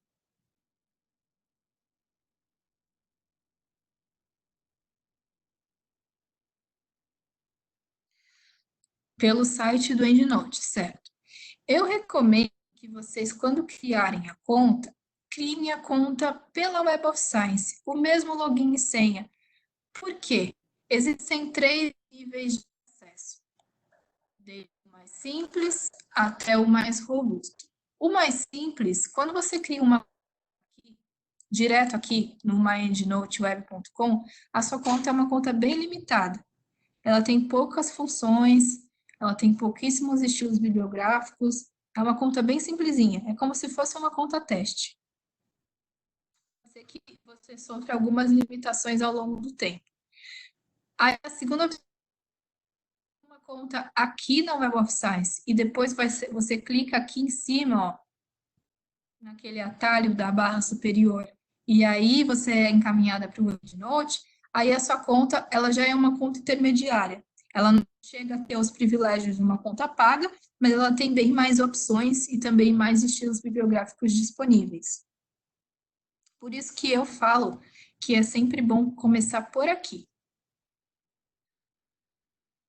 Pelo site do EndNote, certo? Eu recomendo que vocês, quando criarem a conta, criem a conta pela Web of Science, o mesmo login e senha. Por quê? Existem três níveis de acesso, desde o mais simples até o mais robusto. O mais simples, quando você cria uma direto aqui no myendnoteweb.com, a sua conta é uma conta bem limitada. Ela tem poucas funções, ela tem pouquíssimos estilos bibliográficos, é uma conta bem simplesinha, é como se fosse uma conta teste. Pode ser que você sofre algumas limitações ao longo do tempo. Aí a segunda opção é uma conta aqui na Web of Science e depois você clica aqui em cima, ó, naquele atalho da barra superior, e aí você é encaminhada para o EndNote, aí a sua conta, ela já é uma conta intermediária. Ela não chega a ter os privilégios de uma conta paga, mas ela tem bem mais opções e também mais estilos bibliográficos disponíveis. Por isso que eu falo que é sempre bom começar por aqui.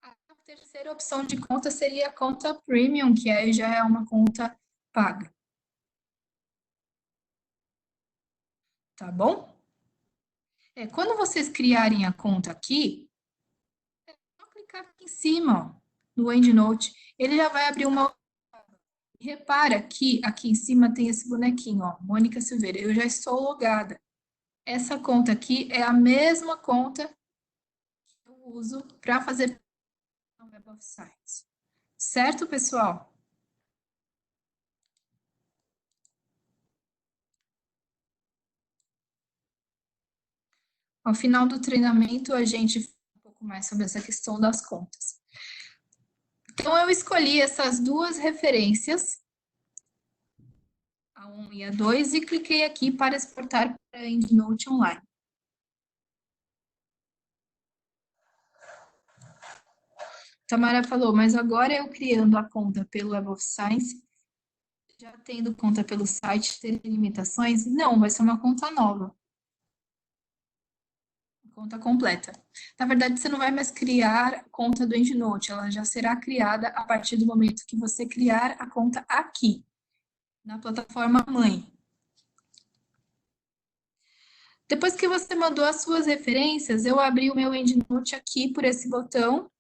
A terceira opção de conta seria a conta Premium, que aí já é uma conta paga. Tá bom? Quando vocês criarem a conta aqui, é só clicar aqui em cima, ó, no EndNote. Ele já vai abrir uma. Repara que aqui em cima tem esse bonequinho, ó, Mônica Silveira. Eu já estou logada. Essa conta aqui é a mesma conta que eu uso para fazer a Web of Science. Certo, pessoal? Ao final do treinamento, a gente fala um pouco mais sobre essa questão das contas. Então, eu escolhi essas duas referências, a 1 e a 2, e cliquei aqui para exportar para EndNote Online. Tamara falou, mas agora eu criando a conta pelo Web of Science, já tendo conta pelo site, ter limitações? Não, vai ser uma conta nova. Conta completa. Na verdade, você não vai mais criar conta do EndNote, ela já será criada a partir do momento que você criar a conta aqui, na plataforma mãe. Depois que você mandou as suas referências, eu abri o meu EndNote aqui por esse botão,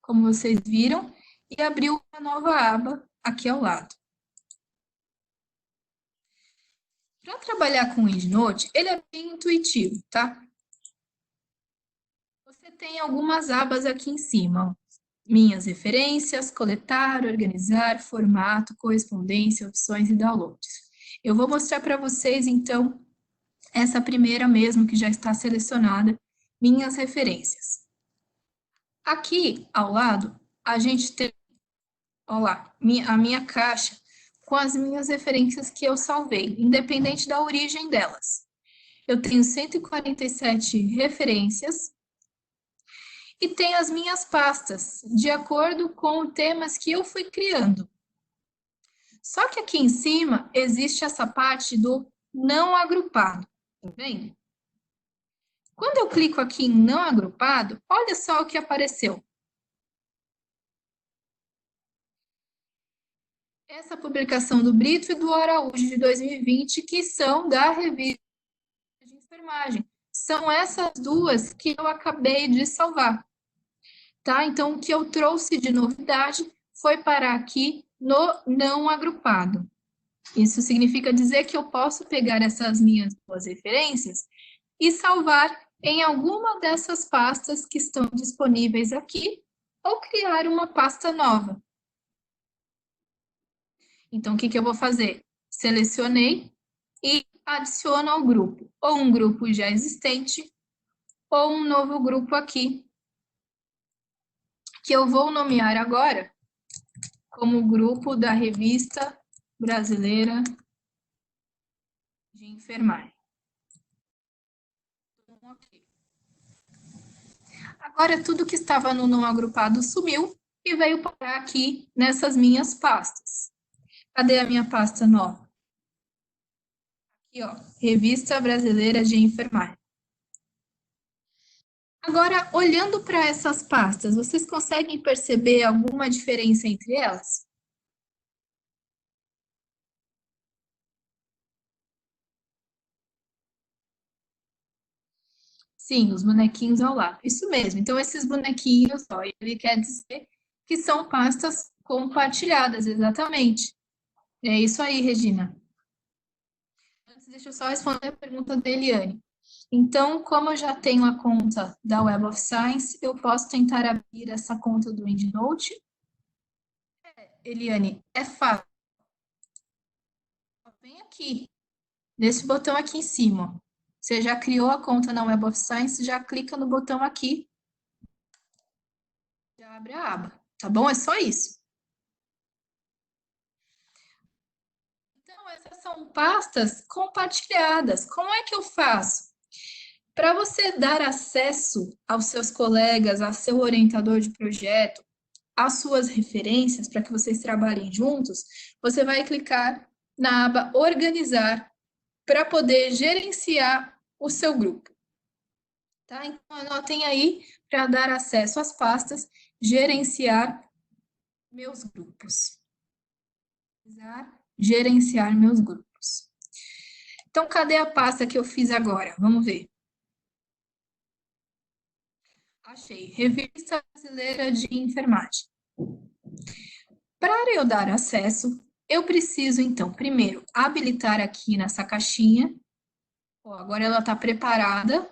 como vocês viram, e abri uma nova aba aqui ao lado. Para trabalhar com o EndNote, ele é bem intuitivo, tá? Você tem algumas abas aqui em cima. Minhas referências, coletar, organizar, formato, correspondência, opções e downloads. Eu vou mostrar para vocês, então, essa primeira mesmo, que já está selecionada, minhas referências. Aqui, ao lado, a gente tem, olha lá, a minha caixa com as minhas referências que eu salvei, independente da origem delas. Eu tenho 147 referências e tenho as minhas pastas, de acordo com temas que eu fui criando. Só que aqui em cima existe essa parte do não agrupado, tá vendo? Quando eu clico aqui em não agrupado, olha só o que apareceu. Essa publicação do Brito e do Araújo de 2020, que são da revista de enfermagem. São essas duas que eu acabei de salvar. Tá? Então, o que eu trouxe de novidade foi parar aqui no não agrupado. Isso significa dizer que eu posso pegar essas minhas duas referências e salvar em alguma dessas pastas que estão disponíveis aqui, ou criar uma pasta nova. Então, o que eu vou fazer? Selecionei e adiciono ao grupo, ou um grupo já existente, ou um novo grupo aqui, que eu vou nomear agora como grupo da Revista Brasileira de Enfermagem. Agora, tudo que estava no não agrupado sumiu e veio parar aqui nessas minhas pastas. Cadê a minha pasta nova? Aqui, ó, Revista Brasileira de Enfermagem. Agora, olhando para essas pastas, vocês conseguem perceber alguma diferença entre elas? Sim, os bonequinhos ao lado. Isso mesmo. Então, esses bonequinhos, ó, ele quer dizer que são pastas compartilhadas, exatamente. É isso aí, Regina. Antes, deixa eu só responder a pergunta da Eliane. Então, como eu já tenho a conta da Web of Science, eu posso tentar abrir essa conta do EndNote? Eliane, é fácil. Vem aqui, nesse botão aqui em cima. Você já criou a conta na Web of Science, já clica no botão aqui, já abre a aba, tá bom? É só isso. Então, essas são pastas compartilhadas. Como é que eu faço? Para você dar acesso aos seus colegas, ao seu orientador de projeto, às suas referências, para que vocês trabalhem juntos, você vai clicar na aba Organizar para poder gerenciar o seu grupo. Tá? Então, anotem aí para dar acesso às pastas, gerenciar meus grupos. Gerenciar meus grupos. Então, cadê a pasta que eu fiz agora? Vamos ver. Achei. Revista Brasileira de Enfermagem. Para eu dar acesso, eu preciso, então, primeiro, habilitar aqui nessa caixinha. Ó, agora ela está preparada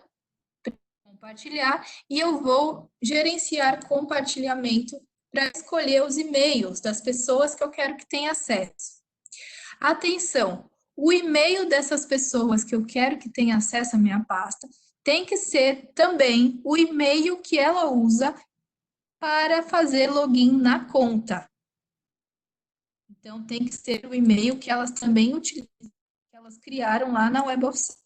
para compartilhar e eu vou gerenciar compartilhamento para escolher os e-mails das pessoas que eu quero que tenham acesso. Atenção, o e-mail dessas pessoas que eu quero que tenha acesso à minha pasta tem que ser também o e-mail que ela usa para fazer login na conta. Então, tem que ser o e-mail que elas também utilizam, que elas criaram lá na Web of Science.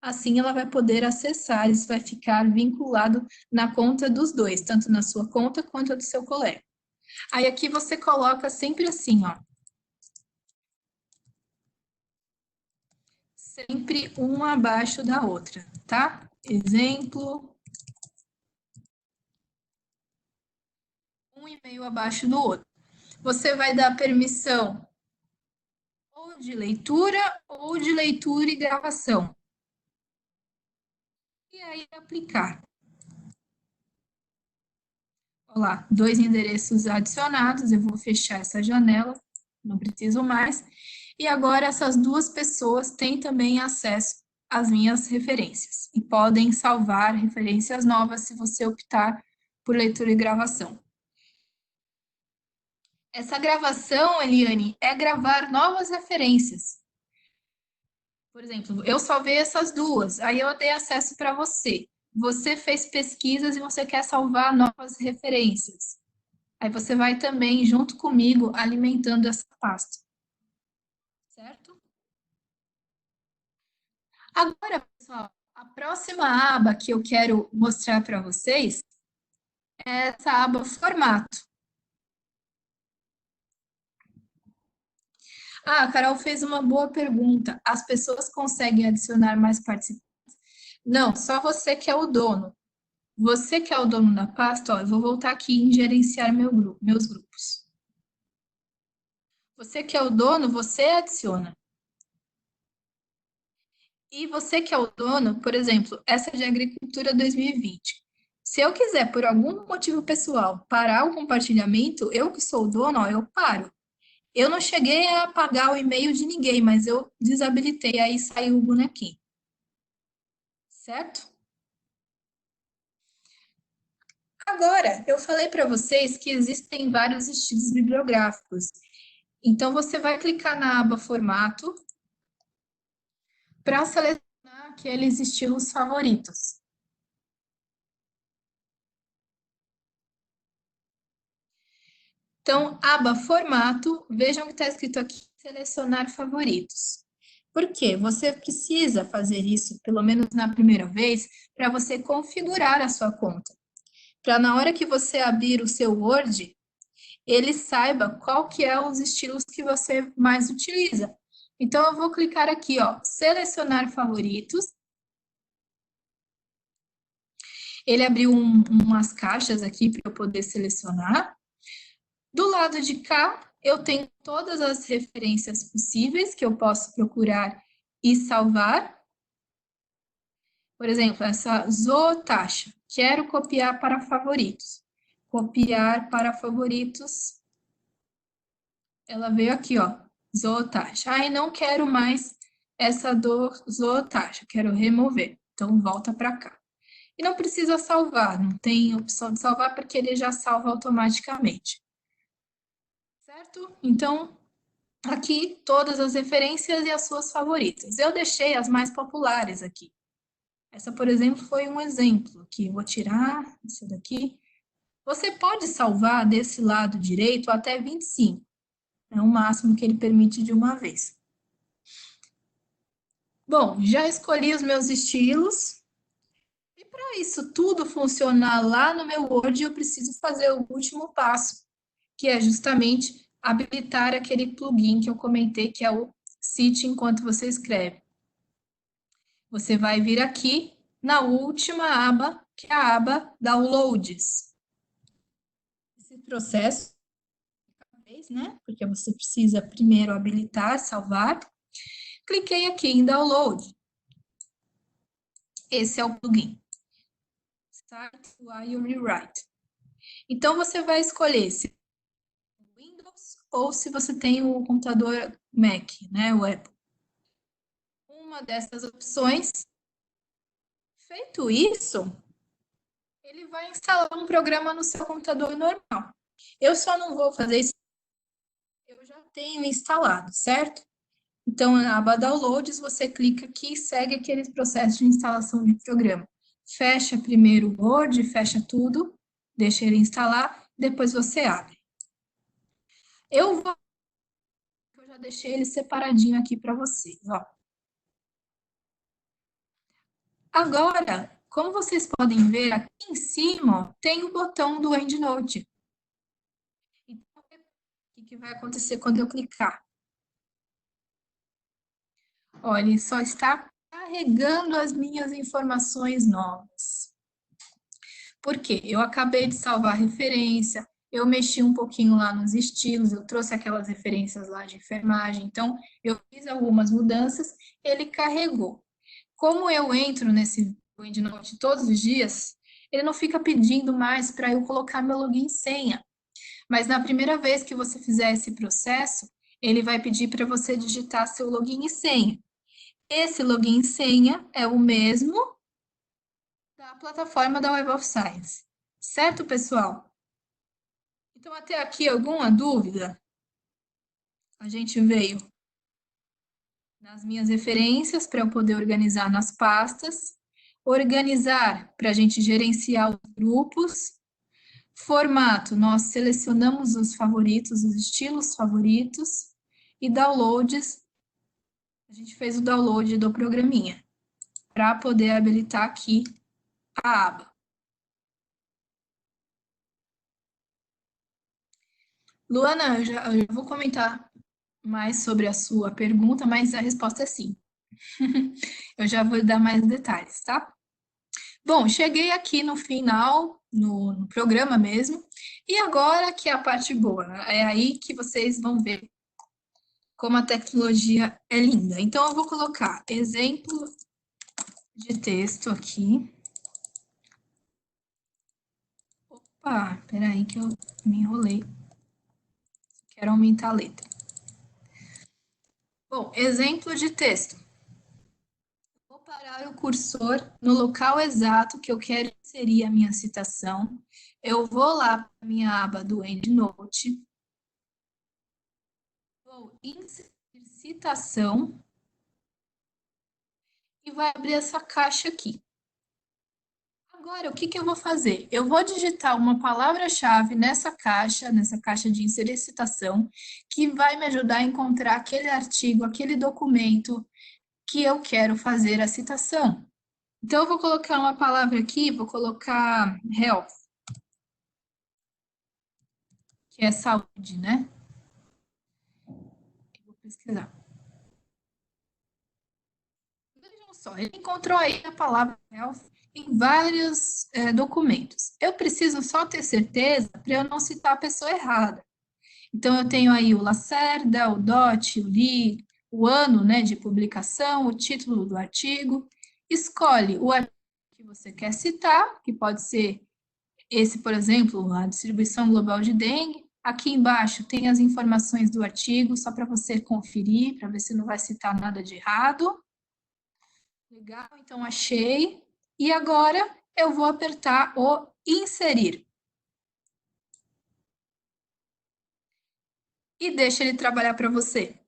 Assim, ela vai poder acessar, isso vai ficar vinculado na conta dos dois, tanto na sua conta quanto a do seu colega. Aí, aqui você coloca sempre assim, ó. Sempre uma abaixo da outra, tá? Exemplo. Um e-mail abaixo do outro. Você vai dar permissão ou de leitura e gravação. E aí aplicar. Olha lá, 2 endereços adicionados, eu vou fechar essa janela, não preciso mais. E agora essas duas pessoas têm também acesso às minhas referências e podem salvar referências novas se você optar por leitura e gravação. Essa gravação, Eliane, é gravar novas referências. Por exemplo, eu salvei essas duas, aí eu dei acesso para você. Você fez pesquisas e você quer salvar novas referências. Aí você vai também, junto comigo, alimentando essa pasta. Certo? Agora, pessoal, a próxima aba que eu quero mostrar para vocês é essa aba Formato. Ah, a Carol fez uma boa pergunta. As pessoas conseguem adicionar mais participantes? Não, só você que é o dono. Você que é o dono da pasta, ó, eu vou voltar aqui em gerenciar meus grupos. Você que é o dono, você adiciona. E você que é o dono, por exemplo, essa de Agricultura 2020. Se eu quiser, por algum motivo pessoal, parar o compartilhamento, eu que sou o dono, ó, eu paro. Eu não cheguei a apagar o e-mail de ninguém, mas eu desabilitei, aí saiu o bonequinho. Certo? Agora, eu falei para vocês que existem vários estilos bibliográficos. Então, você vai clicar na aba Formato para selecionar aqueles estilos favoritos. Então, aba Formato, vejam que está escrito aqui, selecionar favoritos. Por quê? Você precisa fazer isso, pelo menos na primeira vez, para você configurar a sua conta. Para na hora que você abrir o seu Word, ele saiba qual que é os estilos que você mais utiliza. Então, eu vou clicar aqui, ó, selecionar favoritos. Ele abriu umas caixas aqui para eu poder selecionar. Do lado de cá, eu tenho todas as referências possíveis que eu posso procurar e salvar. Por exemplo, essa zootaxa. Quero copiar para favoritos. Copiar para favoritos. Ela veio aqui, ó, zootaxa. Ai, não quero mais essa do zootaxa, quero remover. Então, volta para cá. E não precisa salvar, não tem opção de salvar porque ele já salva automaticamente. Certo? Então, aqui todas as referências e as suas favoritas. Eu deixei as mais populares aqui. Essa, por exemplo, foi um exemplo aqui. Eu vou tirar essa daqui. Você pode salvar desse lado direito até 25. É o máximo que ele permite de uma vez. Bom, já escolhi os meus estilos. E para isso tudo funcionar lá no meu Word, eu preciso fazer o último passo, que é justamente habilitar aquele plugin que eu comentei, que é o Cite enquanto você escreve. Você vai vir aqui na última aba, que é a aba Downloads. Esse processo, né? Porque você precisa primeiro habilitar, salvar. Cliquei aqui em Download. Esse é o plugin. Start while rewrite. Então, você vai escolher se Windows ou se você tem o computador Mac, né? O Apple. Uma dessas opções. Feito isso, ele vai instalar um programa no seu computador normal. Eu só não vou fazer isso, eu já tenho instalado, certo? Então, na aba Downloads, você clica aqui e segue aquele processo de instalação de programa. Fecha primeiro o Word, fecha tudo, deixa ele instalar, depois você abre. Eu já deixei ele separadinho aqui para vocês, ó. Agora, como vocês podem ver, aqui em cima tem o botão do EndNote. Então, o que vai acontecer quando eu clicar? Olha, ele só está carregando as minhas informações novas. Por quê? Eu acabei de salvar a referência, eu mexi um pouquinho lá nos estilos, eu trouxe aquelas referências lá de enfermagem, então eu fiz algumas mudanças, ele carregou. Como eu entro nesse EndNote todos os dias, ele não fica pedindo mais para eu colocar meu login e senha. Mas na primeira vez que você fizer esse processo, ele vai pedir para você digitar seu login e senha. Esse login e senha é o mesmo da plataforma da Web of Science. Certo, pessoal? Então, até aqui, alguma dúvida? A gente veio nas minhas referências para eu poder organizar nas pastas, organizar para a gente gerenciar os grupos, formato, nós selecionamos os favoritos, os estilos favoritos, e downloads, a gente fez o download do programinha, para poder habilitar aqui a aba. Luana, eu já vou comentar mais sobre a sua pergunta, mas a resposta é sim. Eu já vou dar mais detalhes, tá? Bom, cheguei aqui no final, no programa mesmo, e agora que é a parte boa, né? É aí que vocês vão ver como a tecnologia é linda. Então, eu vou colocar exemplo de texto aqui. Opa, peraí que eu me enrolei. Quero aumentar a letra. Bom, exemplo de texto. Vou parar o cursor no local exato que eu quero inserir a minha citação. Eu vou lá para a minha aba do EndNote. Vou inserir citação e vai abrir essa caixa aqui. Agora, o que eu vou fazer? Eu vou digitar uma palavra-chave nessa caixa de inserir citação, que vai me ajudar a encontrar aquele artigo, aquele documento que eu quero fazer a citação. Então, eu vou colocar uma palavra aqui, vou colocar health, que é saúde, né? Eu vou pesquisar. Vejam só, ele encontrou aí a palavra health em vários documentos. Eu preciso só ter certeza para eu não citar a pessoa errada. Então, eu tenho aí o Lacerda, o DOT, o LI, o ano, né, de publicação, o título do artigo. Escolhe o artigo que você quer citar, que pode ser esse, por exemplo, a distribuição global de dengue. Aqui embaixo tem as informações do artigo, só para você conferir, para ver se não vai citar nada de errado. Legal, então achei. E agora eu vou apertar o inserir. E deixa ele trabalhar para você.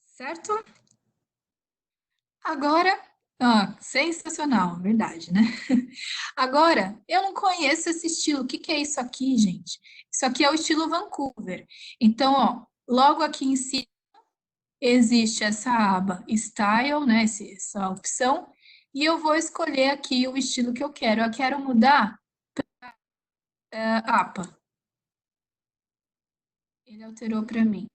Certo? Agora, sensacional, verdade, né? Agora, eu não conheço esse estilo. O que que é isso aqui, gente? Isso aqui é o estilo Vancouver. Então, ó, logo aqui em cima existe essa aba Style, né? Essa opção. E eu vou escolher aqui o estilo que eu quero. Eu quero mudar APA. Ele alterou para mim.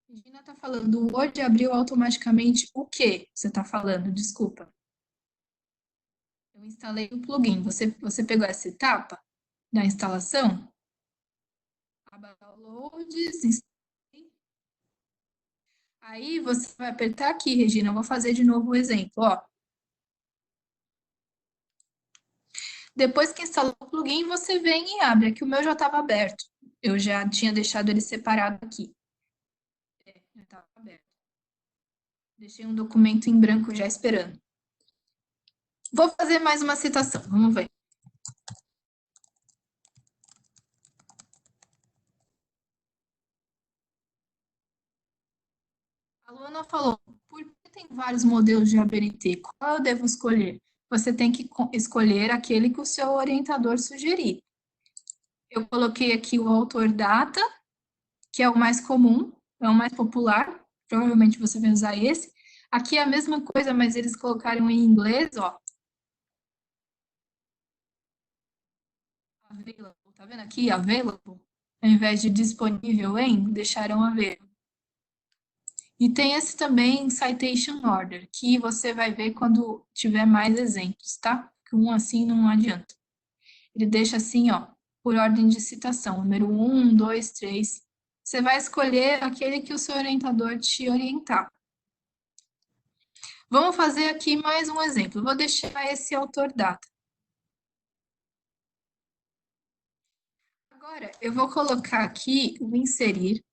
Regina está falando, o Word abriu automaticamente o quê? Você está falando? Desculpa. Eu instalei o plugin. Você pegou essa etapa da instalação? Aba Downloads. Aí você vai apertar aqui, Regina. Eu vou fazer de novo o exemplo. Ó. Depois que instalou o plugin, você vem e abre. Aqui o meu já estava aberto. Eu já tinha deixado ele separado aqui. Já estava aberto. Deixei um documento em branco já esperando. Vou fazer mais uma citação. Vamos ver. A Luana falou, por que tem vários modelos de ABNT? Qual eu devo escolher? Você tem que escolher aquele que o seu orientador sugerir. Eu coloquei aqui o autor data, que é o mais comum, é o mais popular, provavelmente você vai usar esse. Aqui é a mesma coisa, mas eles colocaram em inglês, ó. Available, tá vendo aqui? Available. Ao invés de disponível em, deixaram available. E tem esse também, citation order, que você vai ver quando tiver mais exemplos, tá? Que um assim não adianta. Ele deixa assim, ó, por ordem de citação, número 1, 2, 3. Você vai escolher aquele que o seu orientador te orientar. Vamos fazer aqui mais um exemplo. Vou deixar esse autor data. Agora, eu vou colocar aqui o inserir.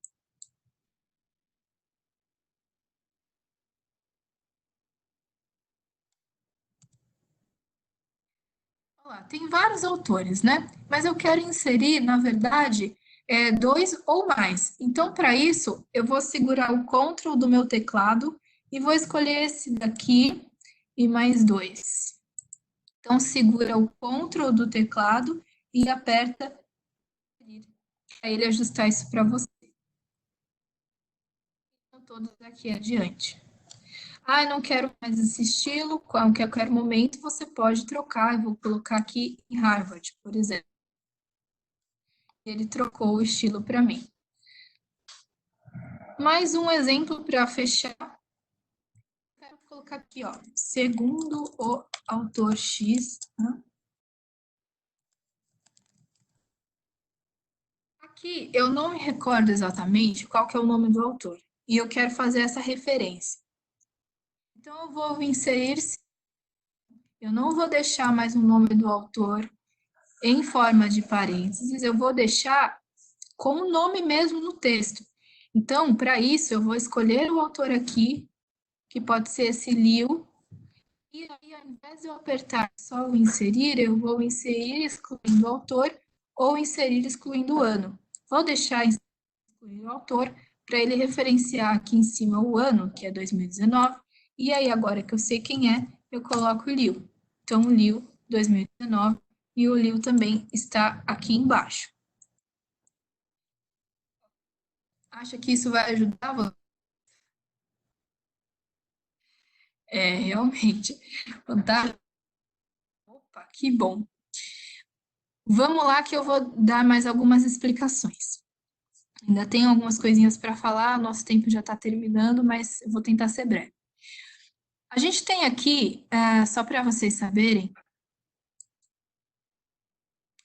Olha lá, tem vários autores, né? Mas eu quero inserir, na verdade, dois ou mais. Então, para isso, eu vou segurar o Ctrl do meu teclado e vou escolher esse daqui e mais dois. Então, segura o Ctrl do teclado e aperta para ele ajustar isso para você. Então, todos daqui adiante. Ah, eu não quero mais esse estilo, qualquer momento você pode trocar. Eu vou colocar aqui em Harvard, por exemplo. Ele trocou o estilo para mim. Mais um exemplo para fechar. Quero colocar aqui, ó, segundo o autor X. Né? Aqui eu não me recordo exatamente qual que é o nome do autor. E eu quero fazer essa referência. Então eu vou inserir. Eu não vou deixar mais o nome do autor em forma de parênteses, eu vou deixar com o nome mesmo no texto. Então, para isso, eu vou escolher o autor aqui, que pode ser esse Liu, e aí, ao invés de eu apertar só o inserir, eu vou inserir excluindo o autor ou inserir excluindo o ano. Vou deixar excluir o autor para ele referenciar aqui em cima o ano, que é 2019, e aí, agora que eu sei quem é, eu coloco o Liu. Então, o Liu 2019 e o Liu também está aqui embaixo. Acha que isso vai ajudar? É, realmente. Fantástico. Opa, que bom. Vamos lá que eu vou dar mais algumas explicações. Ainda tenho algumas coisinhas para falar, nosso tempo já está terminando, mas eu vou tentar ser breve. A gente tem aqui, só para vocês saberem,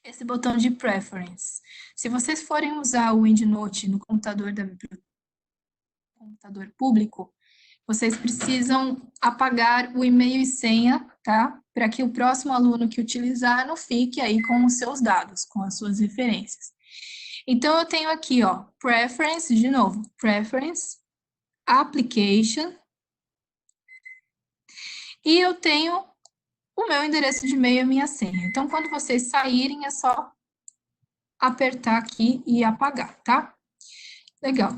esse botão de Preference. Se vocês forem usar o EndNote no computador da biblioteca, computador público, vocês precisam apagar o e-mail e senha, tá? Para que o próximo aluno que utilizar não fique aí com os seus dados, com as suas referências. Então, eu tenho aqui, ó, Preference, de novo, Preference, Application, e eu tenho o meu endereço de e-mail e a minha senha. Então, quando vocês saírem, é só apertar aqui e apagar, tá? Legal.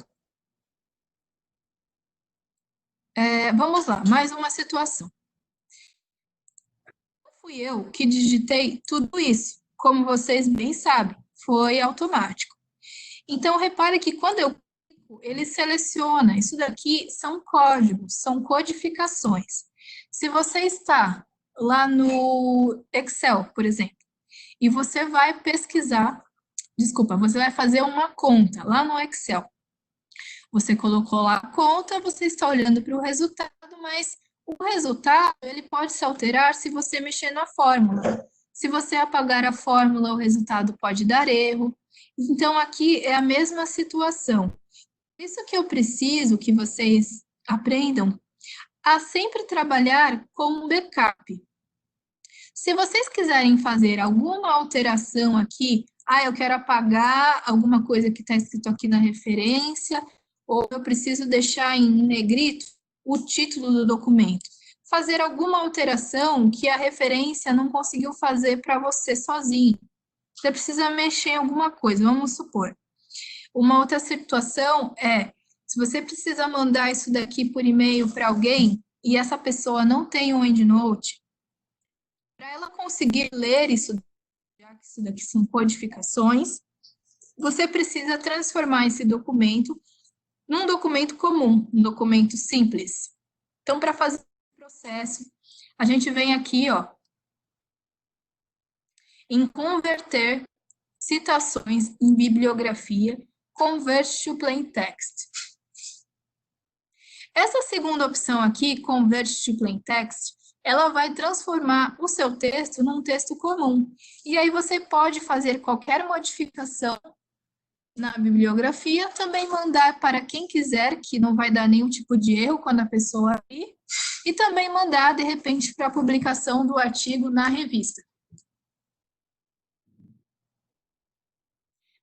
Vamos lá, mais uma situação. Fui eu que digitei tudo isso. Como vocês bem sabem, foi automático. Então, repare que quando eu clico, ele seleciona. Isso daqui são códigos, são codificações. Se você está lá no Excel, por exemplo, e você vai pesquisar, desculpa, você vai fazer uma conta lá no Excel. Você colocou lá a conta, você está olhando para o resultado, mas o resultado ele pode se alterar se você mexer na fórmula. Se você apagar a fórmula, o resultado pode dar erro. Então, aqui é a mesma situação. Isso que eu preciso que vocês aprendam a sempre trabalhar com um backup. Se vocês quiserem fazer alguma alteração aqui, eu quero apagar alguma coisa que está escrito aqui na referência, ou eu preciso deixar em negrito o título do documento. Fazer alguma alteração que a referência não conseguiu fazer para você sozinho. Você precisa mexer em alguma coisa, vamos supor. Uma outra situação é, se Se você precisa mandar isso daqui por e-mail para alguém e essa pessoa não tem um EndNote, para ela conseguir ler isso, já que isso daqui são codificações, você precisa transformar esse documento num documento comum, um documento simples. Então, para fazer o processo, a gente vem aqui, ó, em converter citações em bibliografia, convert to plain text. Essa segunda opção aqui, convert to plain text, ela vai transformar o seu texto num texto comum. E aí você pode fazer qualquer modificação na bibliografia, também mandar para quem quiser, que não vai dar nenhum tipo de erro quando a pessoa abrir, e também mandar, de repente, para a publicação do artigo na revista.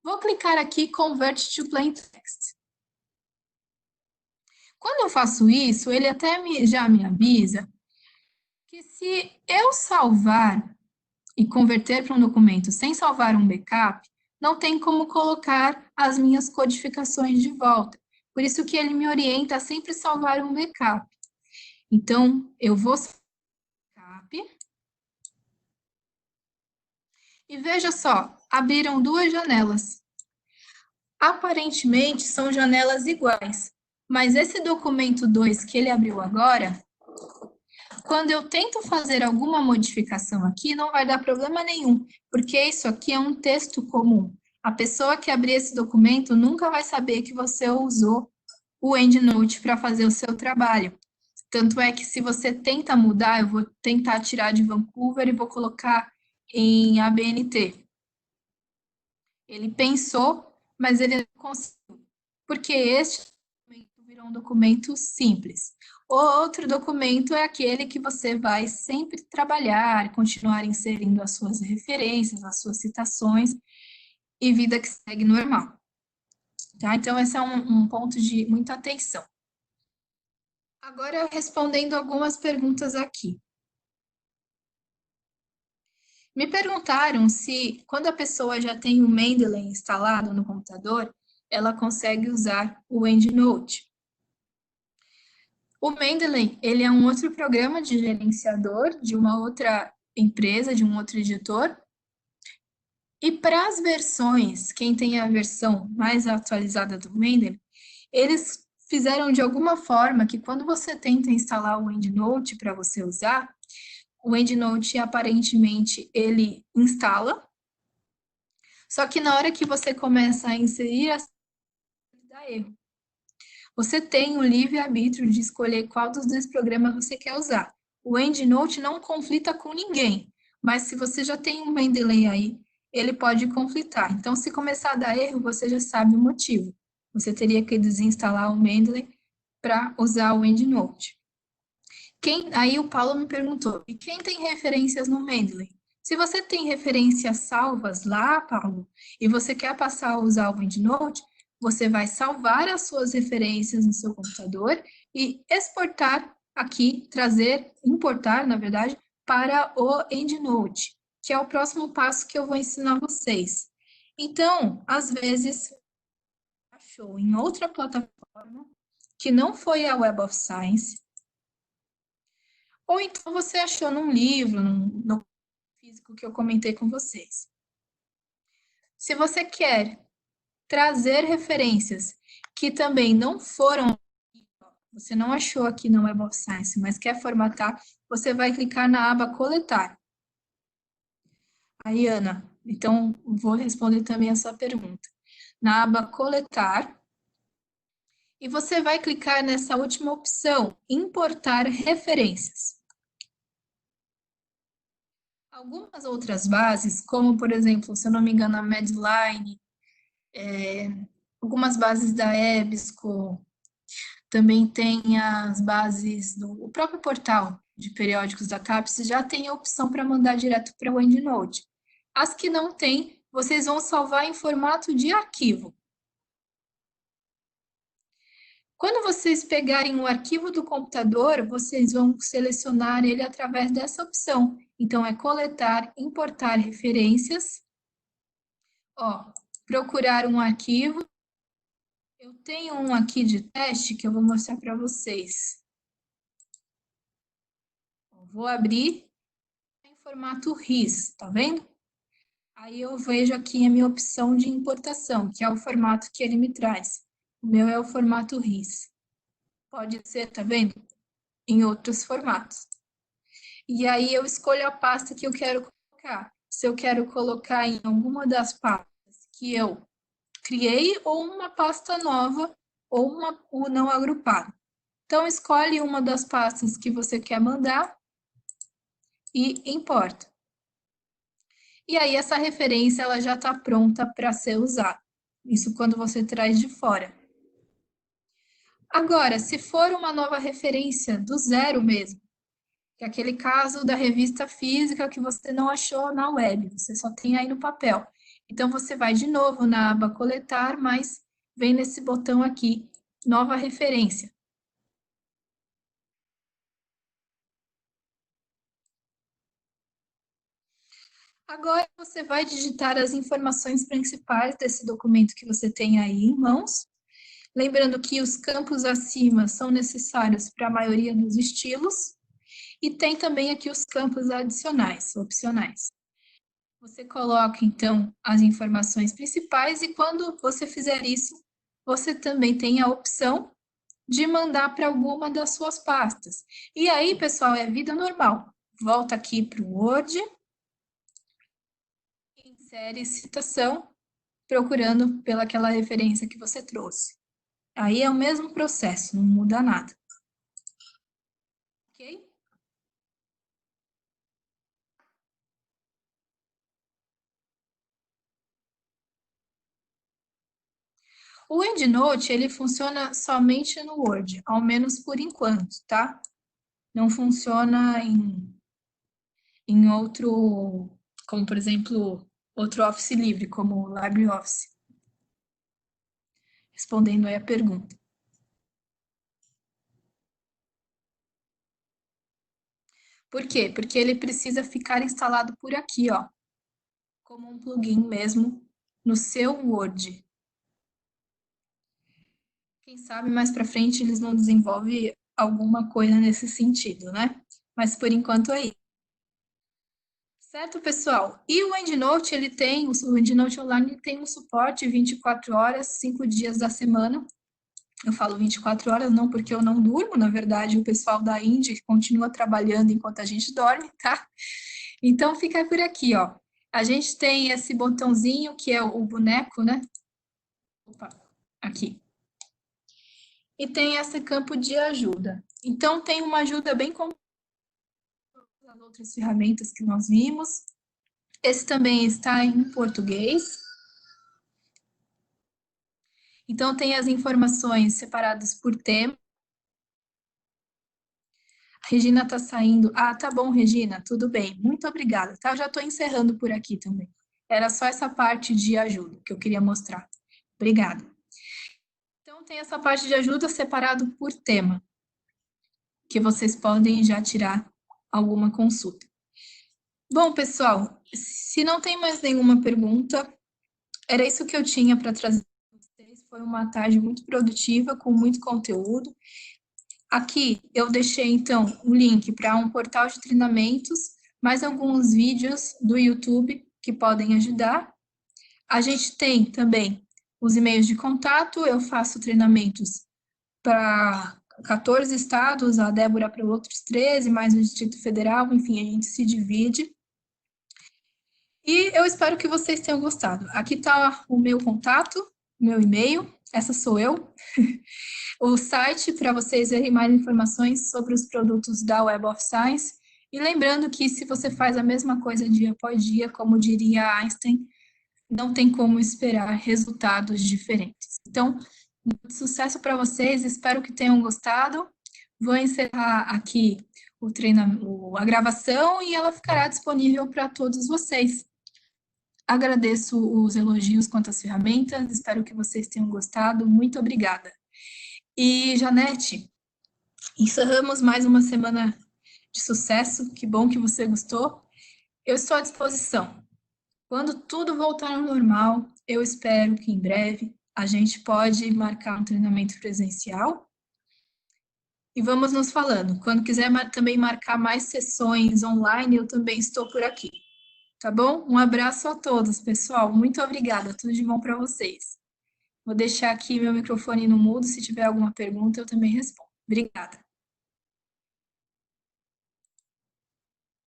Vou clicar aqui, Convert to Plain Text. Quando eu faço isso, ele até já me avisa que se eu salvar e converter para um documento sem salvar um backup, não tem como colocar as minhas codificações de volta. Por isso que ele me orienta a sempre salvar um backup. Então, eu vou salvar o backup. E veja só, abriram duas janelas. Aparentemente, são janelas iguais. Mas esse documento 2 que ele abriu agora, quando eu tento fazer alguma modificação aqui, não vai dar problema nenhum, porque isso aqui é um texto comum. A pessoa que abrir esse documento nunca vai saber que você usou o EndNote para fazer o seu trabalho. Tanto é que se você tenta mudar, eu vou tentar tirar de Vancouver e vou colocar em ABNT. Ele pensou, mas ele não conseguiu, porque este documento virou um documento simples. O outro documento é aquele que você vai sempre trabalhar, continuar inserindo as suas referências, as suas citações, e vida que segue normal. Tá? Então, esse é um ponto de muita atenção. Agora, respondendo algumas perguntas aqui. Me perguntaram se, quando a pessoa já tem o Mendeley instalado no computador, ela consegue usar o EndNote. O Mendeley, ele é um outro programa de gerenciador de uma outra empresa, de um outro editor. E para as versões, quem tem a versão mais atualizada do Mendeley, eles fizeram de alguma forma que quando você tenta instalar o EndNote para você usar, o EndNote aparentemente ele instala, só que na hora que você começa a inserir, dá erro. Você tem o livre-arbítrio de escolher qual dos dois programas você quer usar. O EndNote não conflita com ninguém, mas se você já tem um Mendeley aí, ele pode conflitar. Então, se começar a dar erro, você já sabe o motivo. Você teria que desinstalar o Mendeley para usar o EndNote. Aí o Paulo me perguntou, e quem tem referências no Mendeley? Se você tem referências salvas lá, Paulo, e você quer passar a usar o EndNote, você vai salvar as suas referências no seu computador e exportar aqui, importar, na verdade, para o EndNote, que é o próximo passo que eu vou ensinar vocês. Então, às vezes, achou em outra plataforma que não foi a Web of Science, ou então você achou num livro, no físico que eu comentei com vocês. Se você quer trazer referências que também não foram, você não achou aqui na Web of Science, mas quer formatar, você vai clicar na aba Coletar. Aí, Ana, então vou responder também a sua pergunta. Na aba Coletar, e você vai clicar nessa última opção, Importar referências. Algumas outras bases, como, por exemplo, se eu não me engano, a Medline, algumas bases da EBSCO, também tem as bases do próprio portal de periódicos da CAPES, já tem a opção para mandar direto para o EndNote. As que não tem, vocês vão salvar em formato de arquivo. Quando vocês pegarem o arquivo do computador, vocês vão selecionar ele através dessa opção. Então, é coletar, importar referências, ó, procurar um arquivo. Eu tenho um aqui de teste que eu vou mostrar para vocês. Vou abrir em formato RIS, tá vendo? Aí eu vejo aqui a minha opção de importação, que é o formato que ele me traz. O meu é o formato RIS. Pode ser, tá vendo? Em outros formatos. E aí eu escolho a pasta que eu quero colocar. Se eu quero colocar em alguma das pastas que eu criei, ou uma pasta nova, ou o não agrupado. Então, escolhe uma das pastas que você quer mandar e importa. E aí, essa referência ela já está pronta para ser usada. Isso quando você traz de fora. Agora, se for uma nova referência do zero mesmo, que é aquele caso da revista física que você não achou na web, você só tem aí no papel. Então, você vai de novo na aba coletar, mas vem nesse botão aqui, nova referência. Agora você vai digitar as informações principais desse documento que você tem aí em mãos. Lembrando que os campos acima são necessários para a maioria dos estilos. E tem também aqui os campos adicionais, opcionais. Você coloca, então, as informações principais e quando você fizer isso, você também tem a opção de mandar para alguma das suas pastas. E aí, pessoal, é vida normal. Volta aqui para o Word, insere citação, procurando pelaquela referência que você trouxe. Aí é o mesmo processo, não muda nada. Ok? O EndNote, ele funciona somente no Word, ao menos por enquanto, tá? Não funciona em outro, como por exemplo, outro Office livre, como o LibreOffice. Respondendo aí a pergunta. Por quê? Porque ele precisa ficar instalado por aqui, ó, como um plugin mesmo no seu Word. Quem sabe mais para frente eles não desenvolvem alguma coisa nesse sentido, né? Mas por enquanto é isso. Certo, pessoal? E o EndNote, o EndNote Online tem um suporte 24 horas, 5 dias da semana. Eu falo 24 horas não porque eu não durmo, na verdade, o pessoal da Indy continua trabalhando enquanto a gente dorme, tá? Então fica por aqui, ó. A gente tem esse botãozinho que é o boneco, né? Opa, aqui. E tem esse campo de ajuda. Então tem uma ajuda bem completa as outras ferramentas que nós vimos. Esse também está em português. Então, tem as informações separadas por tema. A Regina está saindo. Ah, tá bom, Regina, tudo bem. Muito obrigada, tá? Eu já estou encerrando por aqui também. Era só essa parte de ajuda que eu queria mostrar. Obrigada. Então, tem essa parte de ajuda separado por tema, que vocês podem já tirar alguma consulta. Bom, pessoal, se não tem mais nenhuma pergunta, era isso que eu tinha para trazer para vocês. Foi uma tarde muito produtiva, com muito conteúdo. Aqui eu deixei, então, o link para um portal de treinamentos, mais alguns vídeos do YouTube que podem ajudar. A gente tem também os e-mails de contato, eu faço treinamentos para 14 estados, a Débora para outros 13, mais o Distrito Federal, enfim, a gente se divide. E eu espero que vocês tenham gostado. Aqui está o meu contato, meu e-mail, essa sou eu. O site para vocês verem mais informações sobre os produtos da Web of Science. E lembrando que se você faz a mesma coisa dia após dia, como diria Einstein, não tem como esperar resultados diferentes. Então, muito sucesso para vocês, espero que tenham gostado. Vou encerrar aqui a gravação e ela ficará disponível para todos vocês. Agradeço os elogios quanto às ferramentas, espero que vocês tenham gostado. Muito obrigada. E, Janete, encerramos mais uma semana de sucesso. Que bom que você gostou. Eu estou à disposição. Quando tudo voltar ao normal, eu espero que em breve a gente pode marcar um treinamento presencial e vamos nos falando. Quando quiser também marcar mais sessões online, eu também estou por aqui. Tá bom? Um abraço a todos, pessoal. Muito obrigada. Tudo de bom para vocês. Vou deixar aqui meu microfone no mudo. Se tiver alguma pergunta, eu também respondo. Obrigada.